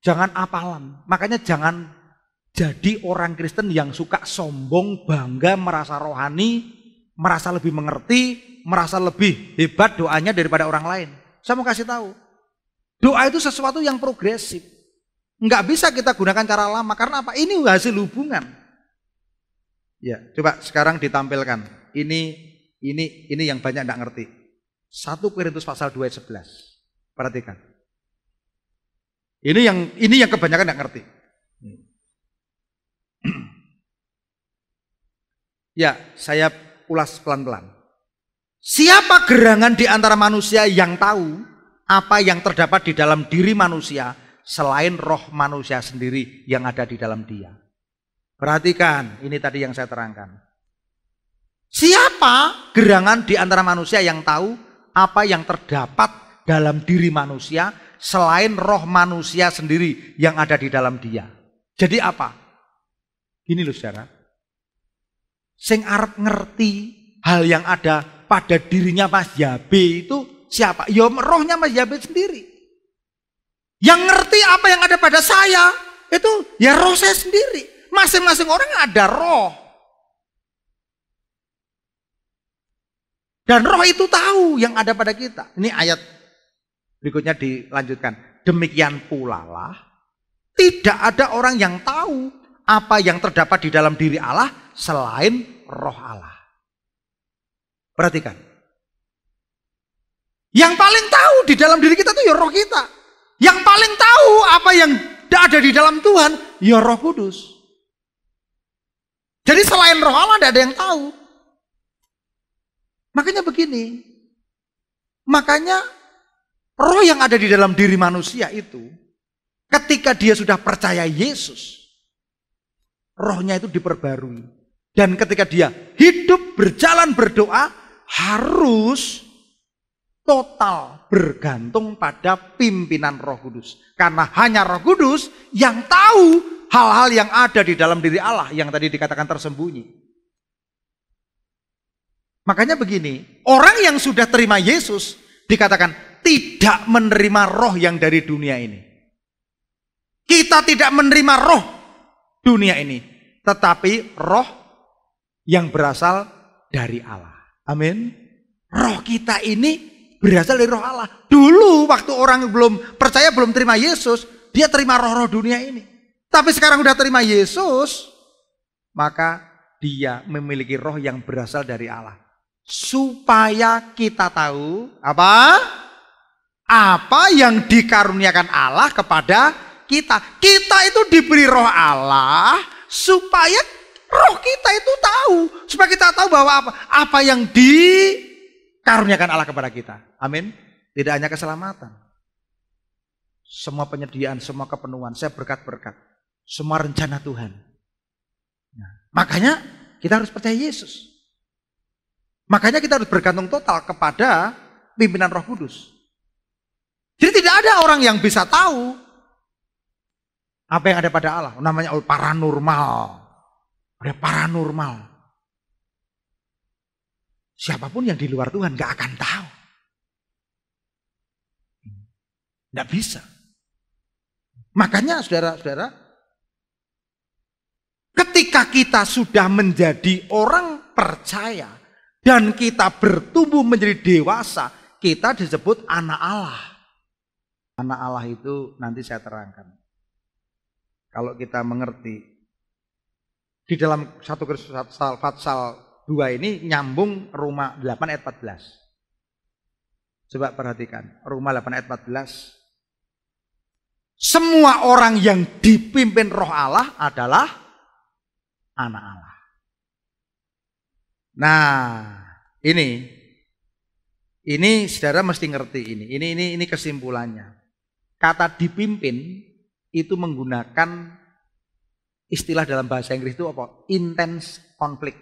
Jangan apalan. Makanya jangan jadi orang Kristen yang suka sombong, bangga, merasa rohani, merasa lebih mengerti, merasa lebih hebat doanya daripada orang lain. Saya mau kasih tahu. Doa itu sesuatu yang progresif. Enggak bisa kita gunakan cara lama. Karena apa? Ini hasil hubungan. Ya, coba sekarang ditampilkan. Ini yang banyak enggak ngerti. 1 Korintus pasal 2 ayat 11. Perhatikan. Ini yang kebanyakan enggak ngerti. Ya, saya ulas pelan-pelan. Siapa gerangan di antara manusia yang tahu apa yang terdapat di dalam diri manusia selain roh manusia sendiri yang ada di dalam dia? Perhatikan, ini tadi yang saya terangkan. Siapa gerangan di antara manusia yang tahu apa yang terdapat dalam diri manusia selain roh manusia sendiri yang ada di dalam dia? Jadi apa? Gini loh saudara. Sing arep ngerti hal yang ada pada dirinya Mas Yabe itu siapa? Ya rohnya Mas Yabe sendiri. Yang ngerti apa yang ada pada saya itu ya roh saya sendiri. Masing-masing orang ada roh. Dan roh itu tahu yang ada pada kita. Ini ayat berikutnya dilanjutkan. Demikian pula lah, tidak ada orang yang tahu apa yang terdapat di dalam diri Allah selain roh Allah. Perhatikan. Yang paling tahu di dalam diri kita itu ya roh kita. Yang paling tahu apa yang ada di dalam Tuhan ya Roh Kudus. Jadi selain roh Allah tidak ada yang tahu. Makanya begini. Makanya roh yang ada di dalam diri manusia itu ketika dia sudah percaya Yesus, rohnya itu diperbarui. Dan ketika dia hidup, berjalan, berdoa, harus total bergantung pada pimpinan Roh Kudus. Karena hanya Roh Kudus yang tahu hal-hal yang ada di dalam diri Allah yang tadi dikatakan tersembunyi. Makanya begini, orang yang sudah terima Yesus dikatakan tidak menerima roh yang dari dunia ini. Kita tidak menerima roh dunia ini, tetapi roh yang berasal dari Allah. Amin. Roh kita ini berasal dari roh Allah. Dulu waktu orang belum percaya, belum terima Yesus, dia terima roh-roh dunia ini. Tapi sekarang udah terima Yesus, maka dia memiliki roh yang berasal dari Allah. Supaya kita tahu apa? Apa yang dikaruniakan Allah kepada kita. Kita itu diberi roh Allah supaya roh kita itu tahu. Supaya kita tahu bahwa apa yang dikaruniakan Allah kepada kita. Amin. Tidak hanya keselamatan. Semua penyediaan, semua kepenuhan, saya berkat-berkat. Semua rencana Tuhan. Nah, makanya kita harus percaya Yesus. Makanya kita harus bergantung total kepada pimpinan Roh Kudus. Jadi tidak ada orang yang bisa tahu apa yang ada pada Allah. Namanya paranormal. Ada paranormal. Siapapun yang di luar Tuhan gak akan tahu. Tidak bisa. Makanya saudara-saudara, ketika kita sudah menjadi orang percaya dan kita bertumbuh menjadi dewasa, kita disebut anak Allah. Anak Allah itu nanti saya terangkan. Kalau kita mengerti, di dalam 1 Korintus pasal 2 ini nyambung Roma 8 ayat 14. Coba perhatikan, Roma 8 ayat 14. Semua orang yang dipimpin roh Allah adalah anak Allah. Nah, ini saudara mesti ngerti ini. Ini kesimpulannya. Kata dipimpin itu menggunakan istilah dalam bahasa Inggris itu apa? Intense konflik.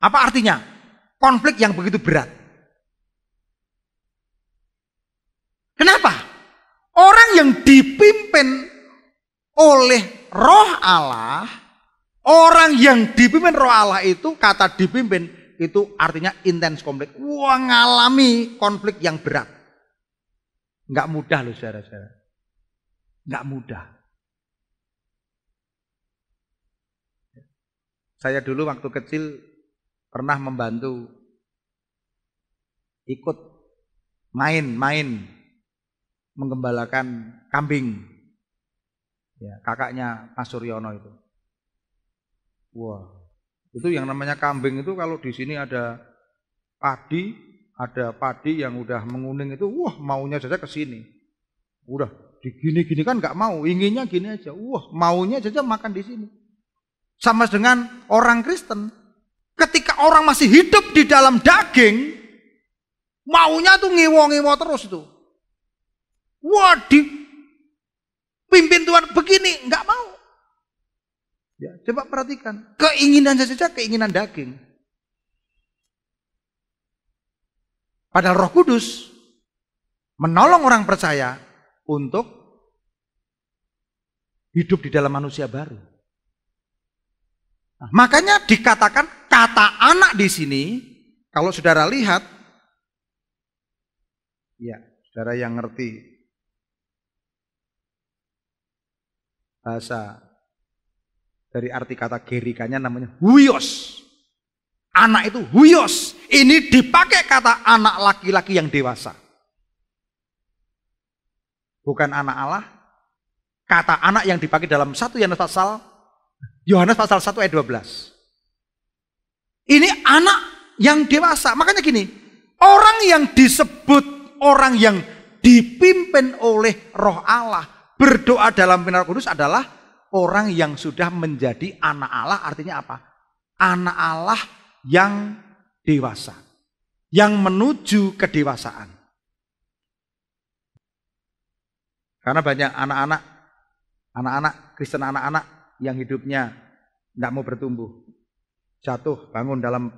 Apa artinya? Konflik yang begitu berat. Kenapa? Orang yang dipimpin oleh Roh Allah, orang yang dipimpin Roh Allah itu, kata dipimpin itu artinya intens konflik. Wah, ngalami konflik yang berat. Enggak mudah loh saudara-saudara. Enggak mudah. Saya dulu waktu kecil pernah membantu ikut main menggembalakan kambing. Ya, kakaknya Mas Suryono itu. Wah, itu yang namanya kambing itu kalau di sini ada padi yang udah menguning itu, wah maunya saja ke sini. Udah digini-gini kan nggak mau, inginnya gini aja. Wah, maunya saja makan di sini. Sama dengan orang Kristen. Ketika orang masih hidup di dalam daging, maunya tuh ngewo-ngewo terus tuh. Wah, dipimpin Tuhan begini, nggak mau. Ya, coba perhatikan, keinginan saja keinginan daging. Padahal Roh Kudus menolong orang percaya untuk hidup di dalam manusia baru. Nah, makanya dikatakan kata anak di sini, kalau saudara lihat, ya, saudara yang ngerti bahasa dari arti kata gerikanya namanya huios. Anak itu huios. Ini dipakai kata anak laki-laki yang dewasa. Bukan anak Allah. Kata anak yang dipakai dalam 1 Yohanes pasal 1 ayat 12. Ini anak yang dewasa. Makanya gini, orang yang disebut orang yang dipimpin oleh Roh Allah, berdoa dalam pimpinan Roh Kudus adalah orang yang sudah menjadi anak Allah. Artinya apa? Anak Allah yang dewasa, yang menuju kedewasaan. Karena banyak anak-anak Kristen, anak-anak yang hidupnya tidak mau bertumbuh, jatuh bangun dalam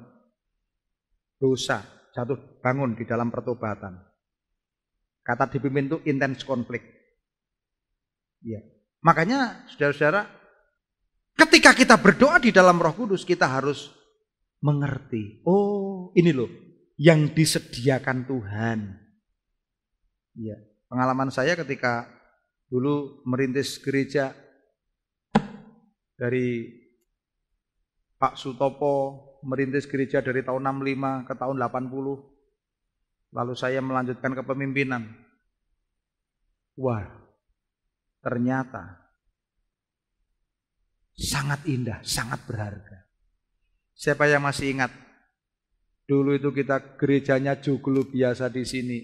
dosa, jatuh bangun di dalam pertobatan. Kata dipimpin itu intens konflik. Ya. Makanya saudara-saudara, ketika kita berdoa di dalam Roh Kudus, kita harus mengerti, oh ini loh yang disediakan Tuhan. Ya. Pengalaman saya ketika dulu merintis gereja dari Pak Sutopo, merintis gereja dari tahun 65 ke tahun 80. Lalu saya melanjutkan kepemimpinan. Wah, ternyata sangat indah, sangat berharga. Siapa yang masih ingat? Dulu itu kita gerejanya joglo biasa di sini.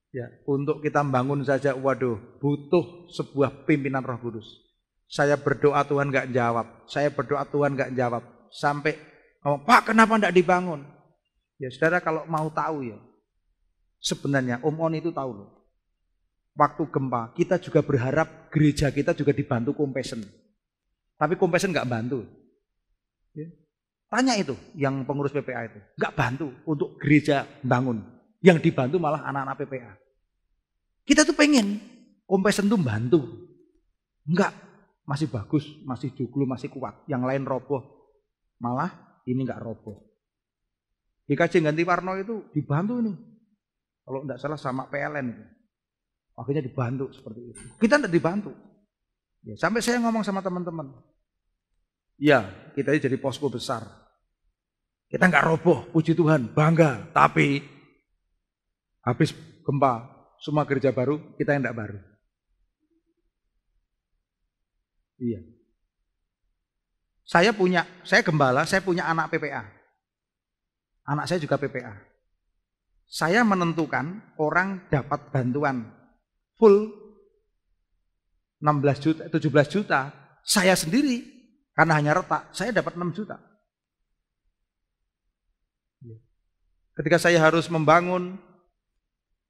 Ya, untuk kita bangun saja, waduh, butuh sebuah pimpinan Roh Kudus. Saya berdoa Tuhan nggak jawab, saya berdoa Tuhan nggak jawab, sampai ngomong, Pak kenapa nggak dibangun? Ya saudara kalau mau tahu ya, sebenarnya Om On itu tahu loh. Waktu gempa kita juga berharap gereja kita juga dibantu Kompesen, tapi Kompesen nggak bantu. Ya. Tanya itu yang pengurus PPA itu, nggak bantu untuk gereja bangun, yang dibantu malah anak-anak PPA. Kita tuh pengen Kompesen tuh bantu, enggak. Masih bagus, masih joglo, masih kuat. Yang lain roboh. Malah ini enggak roboh. Di KJ Ganti Warno itu dibantu ini. Kalau enggak salah sama PLN itu. Akhirnya dibantu seperti itu. Kita enggak dibantu. Ya, sampai saya ngomong sama teman-teman. Ya, kita ini jadi posko besar. Kita enggak roboh, puji Tuhan, bangga. Tapi habis gempa, semua gereja baru, kita yang enggak baru. Iya. Saya gembala, saya punya anak PPA. Anak saya juga PPA. Saya menentukan orang dapat bantuan full 16 juta, 17 juta. Saya sendiri, karena hanya retak, saya dapat 6 juta. Ketika saya harus membangun,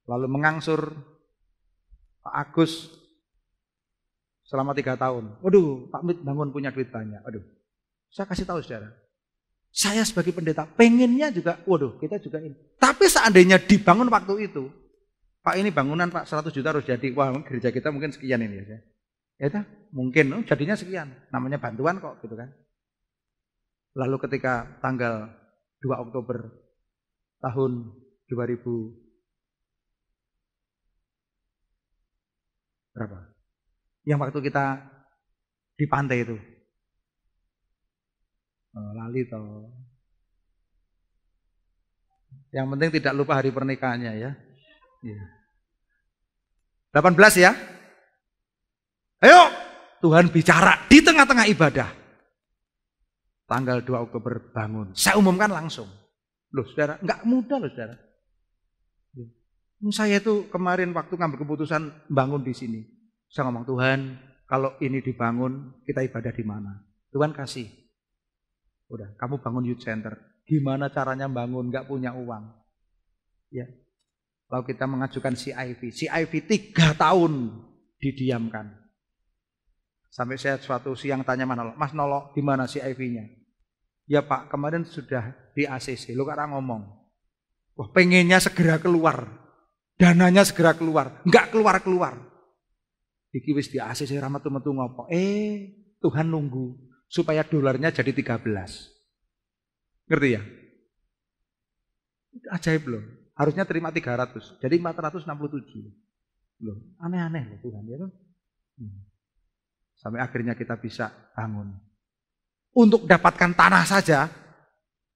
lalu mengangsur Pak Agus, selama 3 tahun. Waduh, Pak Mit bangun punya duit banyak. Waduh, saya kasih tahu saudara. Saya sebagai pendeta pengennya juga, waduh kita juga ini. Tapi seandainya dibangun waktu itu, Pak ini bangunan Pak 100 juta harus jadi. Wah gereja kita mungkin sekian ini ya. Ya itu mungkin jadinya sekian, namanya bantuan kok gitu kan. Lalu ketika tanggal 2 Oktober tahun 2000 berapa? Yang waktu kita di pantai itu. Lali toh. Yang penting tidak lupa hari pernikahannya ya. 18 ya. Ayo, Tuhan bicara di tengah-tengah ibadah. Tanggal 2 Oktober bangun. Saya umumkan langsung. Loh saudara, enggak mudah loh saudara. Saya itu kemarin waktu ngambil keputusan bangun di sini. Saya ngomong, Tuhan, kalau ini dibangun, kita ibadah di mana? Tuhan kasih. Udah, kamu bangun youth center. Gimana caranya bangun, enggak punya uang. Ya. Lalu kita mengajukan CIV. CIV 3 tahun didiamkan. Sampai saya suatu siang tanya Mas Nolo, di mana CIV-nya? Ya Pak, kemarin sudah di ACC. Lo kok ngomong, wah pengennya segera keluar, dananya segera keluar, enggak keluar-keluar. Iki wis di ACC rametu-metu ngopo. Tuhan nunggu supaya dolarnya jadi 13. Ngerti ya? Ajaib loh. Harusnya terima 300, jadi 467. Loh, aneh-aneh loh Tuhan ya kan? Sampai akhirnya kita bisa bangun. Untuk dapatkan tanah saja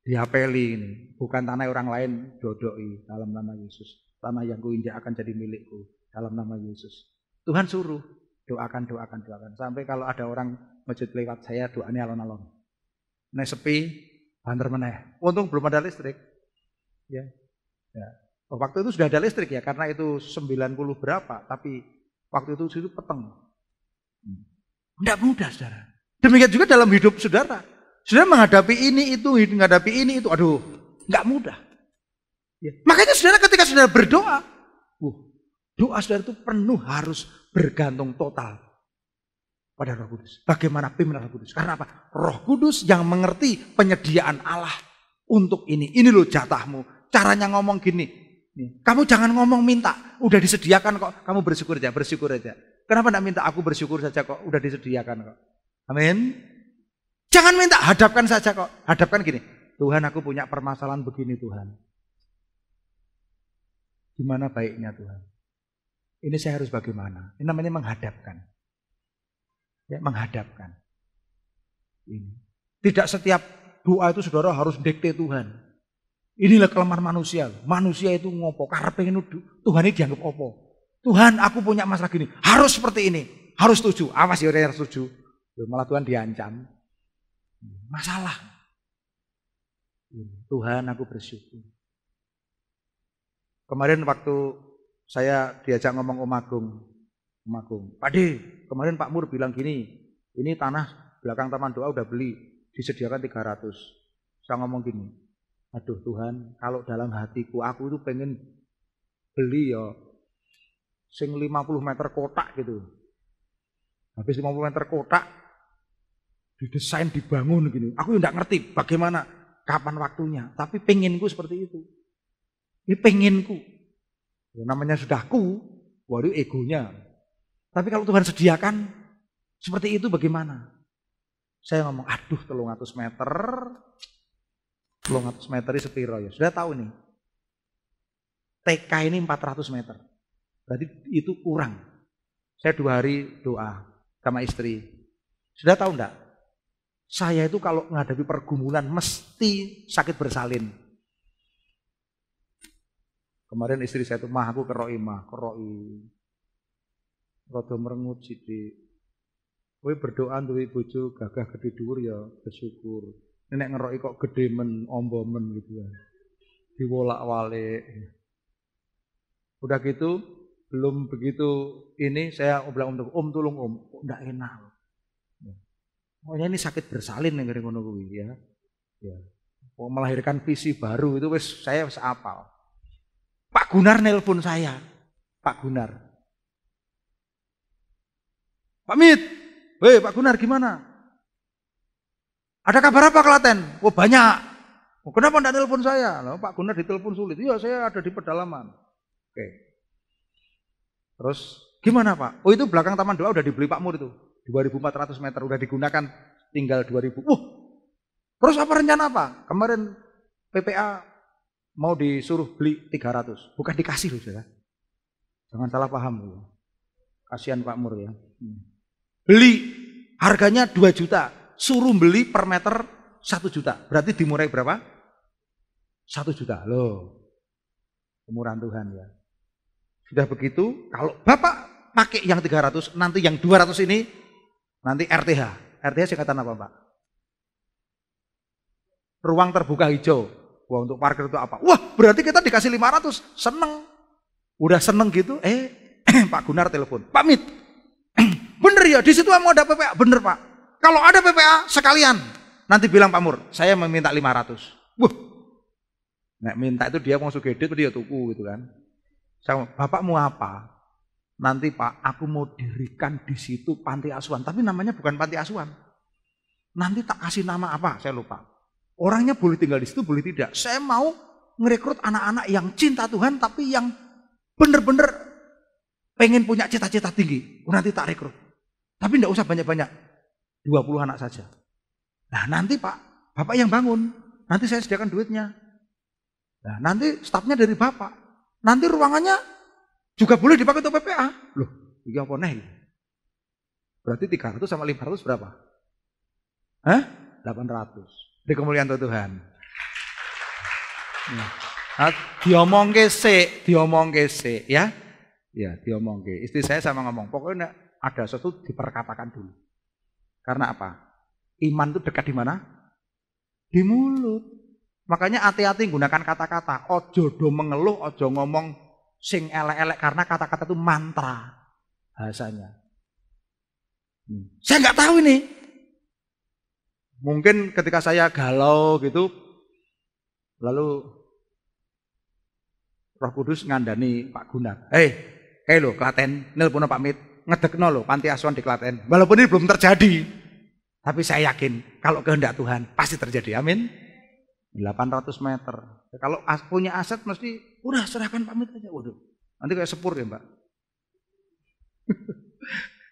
diapeli ini, bukan tanah orang lain, dodoi dalam nama Yesus. Tanah yang kuinjak akan jadi milikku dalam nama Yesus. Tuhan suruh doakan. Sampai kalau ada orang masjid lewat saya doanya alon-alon. Nek sepi, banter meneh. Untung belum ada listrik. Ya. Waktu itu sudah ada listrik ya, karena itu 90 berapa, tapi waktu itu peteng. Tidak mudah saudara. Demikian juga dalam hidup saudara. Saudara menghadapi ini itu, aduh, nggak mudah. Ya. Makanya saudara ketika saudara berdoa, doa saudara itu penuh harus bergantung total pada Roh Kudus. Bagaimana pimpinan Roh Kudus? Karena apa? Roh Kudus yang mengerti penyediaan Allah untuk ini. Ini loh jatahmu. Caranya ngomong gini. Kamu jangan ngomong minta, udah disediakan kok. Kamu bersyukur aja. Kenapa enggak minta? Aku bersyukur saja kok, udah disediakan kok. Amin. Jangan minta, hadapkan saja kok. Hadapkan gini, Tuhan aku punya permasalahan begini Tuhan. Gimana baiknya Tuhan? Ini saya harus bagaimana? Ini namanya menghadapkan. Ya, menghadapkan. Ini. Tidak setiap doa itu saudara harus dikte Tuhan. Inilah kelemahan manusia. Manusia itu ngopo, karepe nuduh. Tuhan ini dianggap opo. Tuhan, aku punya masalah gini. Harus seperti ini. Harus setuju. Awas ya orang yang setuju. Malah Tuhan diancam. Masalah. Tuhan, aku bersyukur. Kemarin waktu saya diajak ngomong Om Agung. Pak D, kemarin Pak Mur bilang gini. Ini tanah belakang Taman Doa udah beli. Disediakan 300. Saya ngomong gini. Aduh Tuhan, kalau dalam hatiku aku itu pengen beli ya sing 50 meter kotak gitu. Habis 50 meter kotak didesain, dibangun gini. Aku enggak ngerti bagaimana kapan waktunya, tapi penginku seperti itu. Ini penginku. Ya, namanya sudah waduh egonya. Tapi kalau Tuhan sediakan seperti itu bagaimana? Saya ngomong, aduh 300 meter. 300 meter sepiro ya. Sudah tahu nih. TK ini 400 meter. Berarti itu kurang. Saya 2 hari doa sama istri. Sudah tahu enggak? Saya itu kalau menghadapi pergumulan mesti sakit bersalin. Kemarin istri saya itu, mah aku keroi. Rada merengut sithik. Kowe berdoa duwe bojo gagah gede dhuwur ya bersyukur. Nek ngeroki kok gede men, ombo men gitu ya. Diwolak-walik. Udah gitu, belum begitu ini saya bilang tolong Om, kok enggak enak. Pokoknya ini sakit bersalin yang ngono kuwi ya. Ya. Mau melahirkan visi baru itu saya wis apal. Pak Gunar nelpon saya. Pak Gunar. Pak Mit, weh Pak Gunar gimana? Ada kabar apa Klaten? Oh banyak. Oh, kenapa enggak telepon saya? Loh, Pak Gunar ditelepon sulit. Iya saya ada di pedalaman. Oke. Terus Gimana Pak? Oh itu belakang taman doa udah dibeli Pak Mur itu. 2.400 meter udah digunakan, tinggal 2.000. Terus apa rencana Pak? Kemarin PPA mau disuruh beli 300. Bukan dikasih loh saudara. Jangan salah paham loh. Kasihan Pak Mur ya. Beli harganya 2 juta. Suruh beli per meter 1 juta. Berarti dimurai berapa? 1 juta. Loh. Kemurahan Tuhan ya. Sudah begitu, kalau Bapak pakai yang 300, nanti yang 200 ini nanti RTH. RTH singkatan apa Pak? Ruang terbuka hijau. Wah untuk parkir itu apa? Wah berarti kita dikasih 500, seneng. Udah seneng gitu, Pak Gunar telepon. Pak Mit, bener ya di situ mau ada PPA? Bener Pak. Kalau ada PPA sekalian, nanti bilang Pak Mur, saya meminta 500. Wah, nek minta itu dia mau sugedit, dia tuku gitu kan. Saya, Bapak mau apa? Nanti Pak, aku mau dirikan di situ panti asuhan. Tapi namanya bukan panti asuhan. Nanti tak kasih nama apa? Saya lupa. Orangnya boleh tinggal di situ, boleh tidak. Saya mau ngerekrut anak-anak yang cinta Tuhan, tapi yang benar-benar pengen punya cita-cita tinggi. Nanti tak rekrut. Tapi enggak usah banyak-banyak. 20 anak saja. Nah nanti Pak, Bapak yang bangun. Nanti saya sediakan duitnya. Nah nanti stafnya dari Bapak. Nanti ruangannya juga boleh dipakai untuk PPA. Loh, ini apa nih? Berarti 300 sama 500 berapa? 800. Di kemuliaan Tuhan. Nah, diomong sik ya. Ya, diomong ke. Istri saya sama ngomong, pokoknya ada sesuatu diperkatakan dulu. Karena apa? Iman itu dekat di mana? Di mulut. Makanya hati-hati gunakan kata-kata. Ojo do mengeluh, ojo ngomong sing elek-elek. Karena kata-kata itu mantra bahasanya. Saya nggak tahu ini. Mungkin ketika saya galau gitu, lalu Roh Kudus ngandani Pak Gunar. Lo Klaten, nelpon Pak Mit, ngedekno lo panti asuhan di Klaten. Walaupun ini belum terjadi, tapi saya yakin kalau kehendak Tuhan pasti terjadi. Amin. 800 meter. Kalau punya aset mesti udah serahkan Pak Mit aja. Waduh, nanti kayak sepur ya Mbak.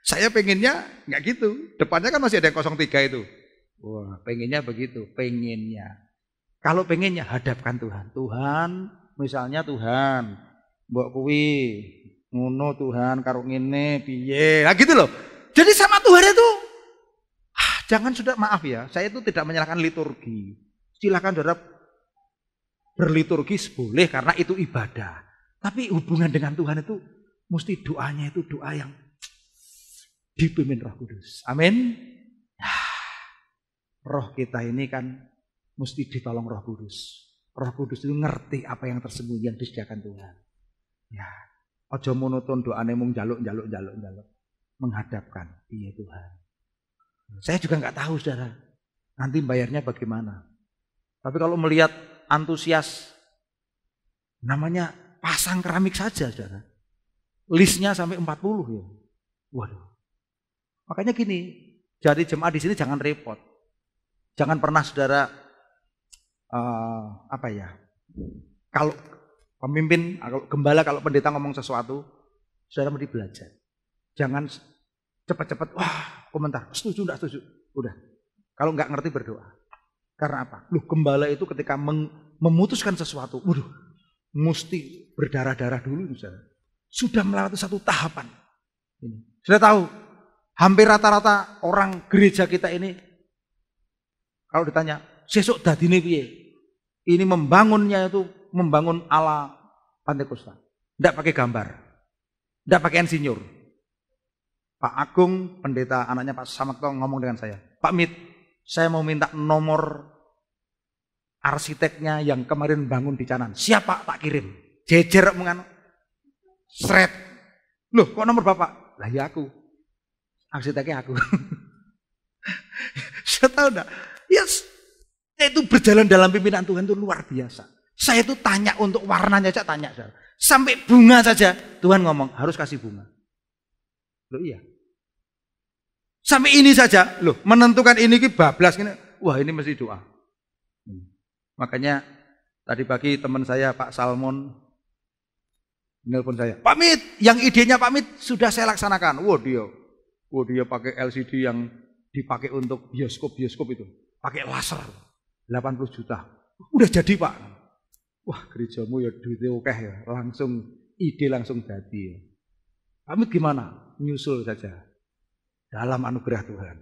Saya pengennya nggak gitu. Depannya kan masih ada yang 03 itu. Wah, pengennya begitu, pengennya. Kalau pengennya hadapkan Tuhan. Tuhan, misalnya Tuhan, mbok kuwi ngono Tuhan karo ngene piye. Nah gitu loh. Jadi sama Tuhan itu jangan sudah maaf ya, saya itu tidak menyalahkan liturgi. Silakan saudara berliturgi boleh karena itu ibadah. Tapi hubungan dengan Tuhan itu mesti doanya itu doa yang dipimpin Roh Kudus. Amin. Roh kita ini kan mesti ditolong Roh Kudus. Roh Kudus itu ngerti apa yang tersembunyi yang disediakan Tuhan. Ya, ojo monoton doane mung njaluk. Menghadapkan iya Tuhan. Saya juga nggak tahu saudara. Nanti bayarnya bagaimana. Tapi kalau melihat antusias, namanya pasang keramik saja saudara. Listnya sampai 40 ya. Waduh. Makanya gini, jadi jemaat di sini jangan repot. Jangan pernah saudara kalau pemimpin, kalau gembala, kalau pendeta ngomong sesuatu, saudara mesti belajar. Jangan cepat-cepat, komentar, setuju enggak setuju. Udah. Kalau enggak ngerti berdoa. Karena apa? Gembala itu ketika memutuskan sesuatu, mesti berdarah-darah dulu saudara. Sudah melewati satu tahapan. Sudah tahu, hampir rata-rata orang gereja kita ini, kalau ditanya, sesuk dadine piye? Ini membangunnya itu membangun ala Pantekosta. Tidak pakai gambar. Tidak pakai insinyur. Pak Agung, pendeta anaknya Pak Samakto ngomong dengan saya. Pak Mit, saya mau minta nomor arsiteknya yang kemarin bangun di Canan. Siapa tak kirim? Jejer mengano. Sret. Loh, kok nomor Bapak? Lah ya aku. Arsiteknya aku. Saya tahu enggak? Yes. Itu berjalan dalam pimpinan Tuhan itu luar biasa. Saya itu tanya untuk warnanya aja tanya. Sampai bunga saja Tuhan ngomong harus kasih bunga. Loh iya. Sampai ini saja, menentukan ini bablas gini. Wah, ini mesti doa. Makanya tadi pagi teman saya Pak Salmon Nelpon saya, Pak Mit, yang idenya Pak Mit sudah saya laksanakan. Dia pakai LCD yang dipakai untuk bioskop itu. Pakai laser, 80 juta. Udah jadi Pak. Wah, gerejamu ya duitnya oke ya. Ide langsung jadi ya. Pak Mit gimana? Nyusul saja. Dalam anugerah Tuhan.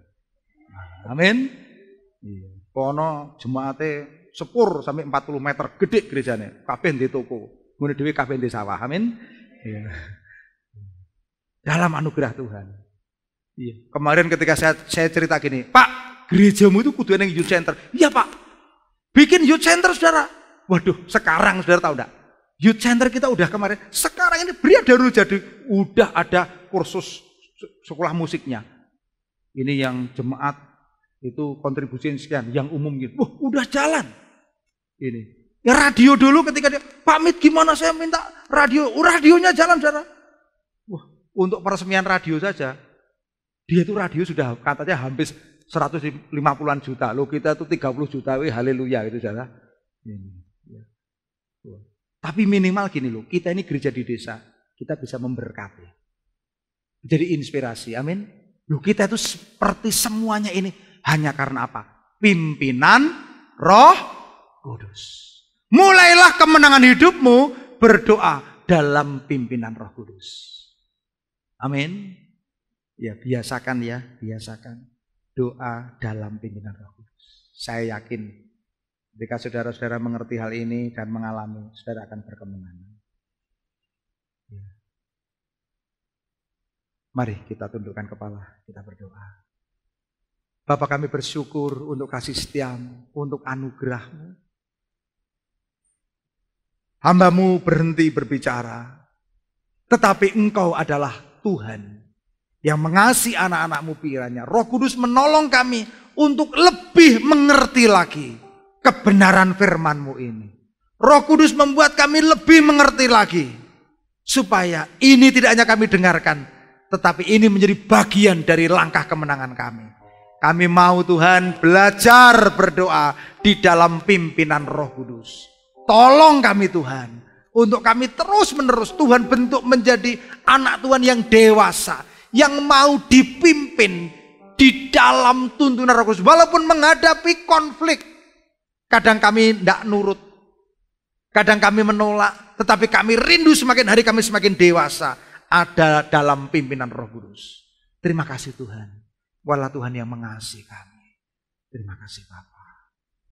Amin. Iya. Kono jemaatnya sepur sampai 40 meter, gede gerejanya. Kabeh di toko. Ngene dhewe kabeh di sawah. Amin. Iya. Dalam anugerah Tuhan. Iya. Kemarin ketika saya cerita gini, Pak, gerejamu itu kudu nang youth center. Iya, Pak. Bikin youth center, Saudara. Waduh, sekarang Saudara tahu enggak? Youth center kita udah kemarin. Sekarang ini baru jadi udah ada kursus sekolah musiknya. Ini yang jemaat itu kontribusi sekian, yang umum gitu. Wah, udah jalan. Ini. Ya radio dulu ketika dia, Pak Mit gimana saya minta radio. Radionya jalan, Saudara. Wah, untuk peresmian radio saja. Dia itu radio sudah katanya hampir 150-an juta. Loh kita itu 30 juta, haleluya gitu, Saudara. Ini. Ya. Tapi minimal gini loh, kita ini gereja di desa, kita bisa memberkati. Jadi inspirasi, amin. Loh kita itu seperti semuanya ini hanya karena apa? Pimpinan Roh Kudus. Mulailah kemenangan hidupmu berdoa dalam pimpinan Roh Kudus. Amin. Ya biasakan doa dalam pimpinan Roh Kudus. Saya yakin jika saudara-saudara mengerti hal ini dan mengalami, saudara akan berkemenangan. Ya. Mari kita tundukkan kepala, kita berdoa. Bapa kami bersyukur untuk kasih setiamu, untuk anugerahmu. Hambamu berhenti berbicara, tetapi engkau adalah Tuhan yang mengasihi anak-anakmu pikirannya. Roh Kudus menolong kami untuk lebih mengerti lagi kebenaran firman-Mu ini. Roh Kudus membuat kami lebih mengerti lagi, supaya ini tidak hanya kami dengarkan, tetapi ini menjadi bagian dari langkah kemenangan kami. Kami mau Tuhan belajar berdoa di dalam pimpinan Roh Kudus. Tolong kami Tuhan, untuk kami terus menerus Tuhan bentuk menjadi anak Tuhan yang dewasa, yang mau dipimpin di dalam tuntunan Roh Kudus. Walaupun menghadapi konflik, kadang kami tidak nurut, kadang kami menolak, tetapi kami rindu semakin hari kami semakin dewasa ada dalam pimpinan Roh Kudus. Terima kasih Tuhan. Walau Tuhan yang mengasihi kami. Terima kasih Bapa.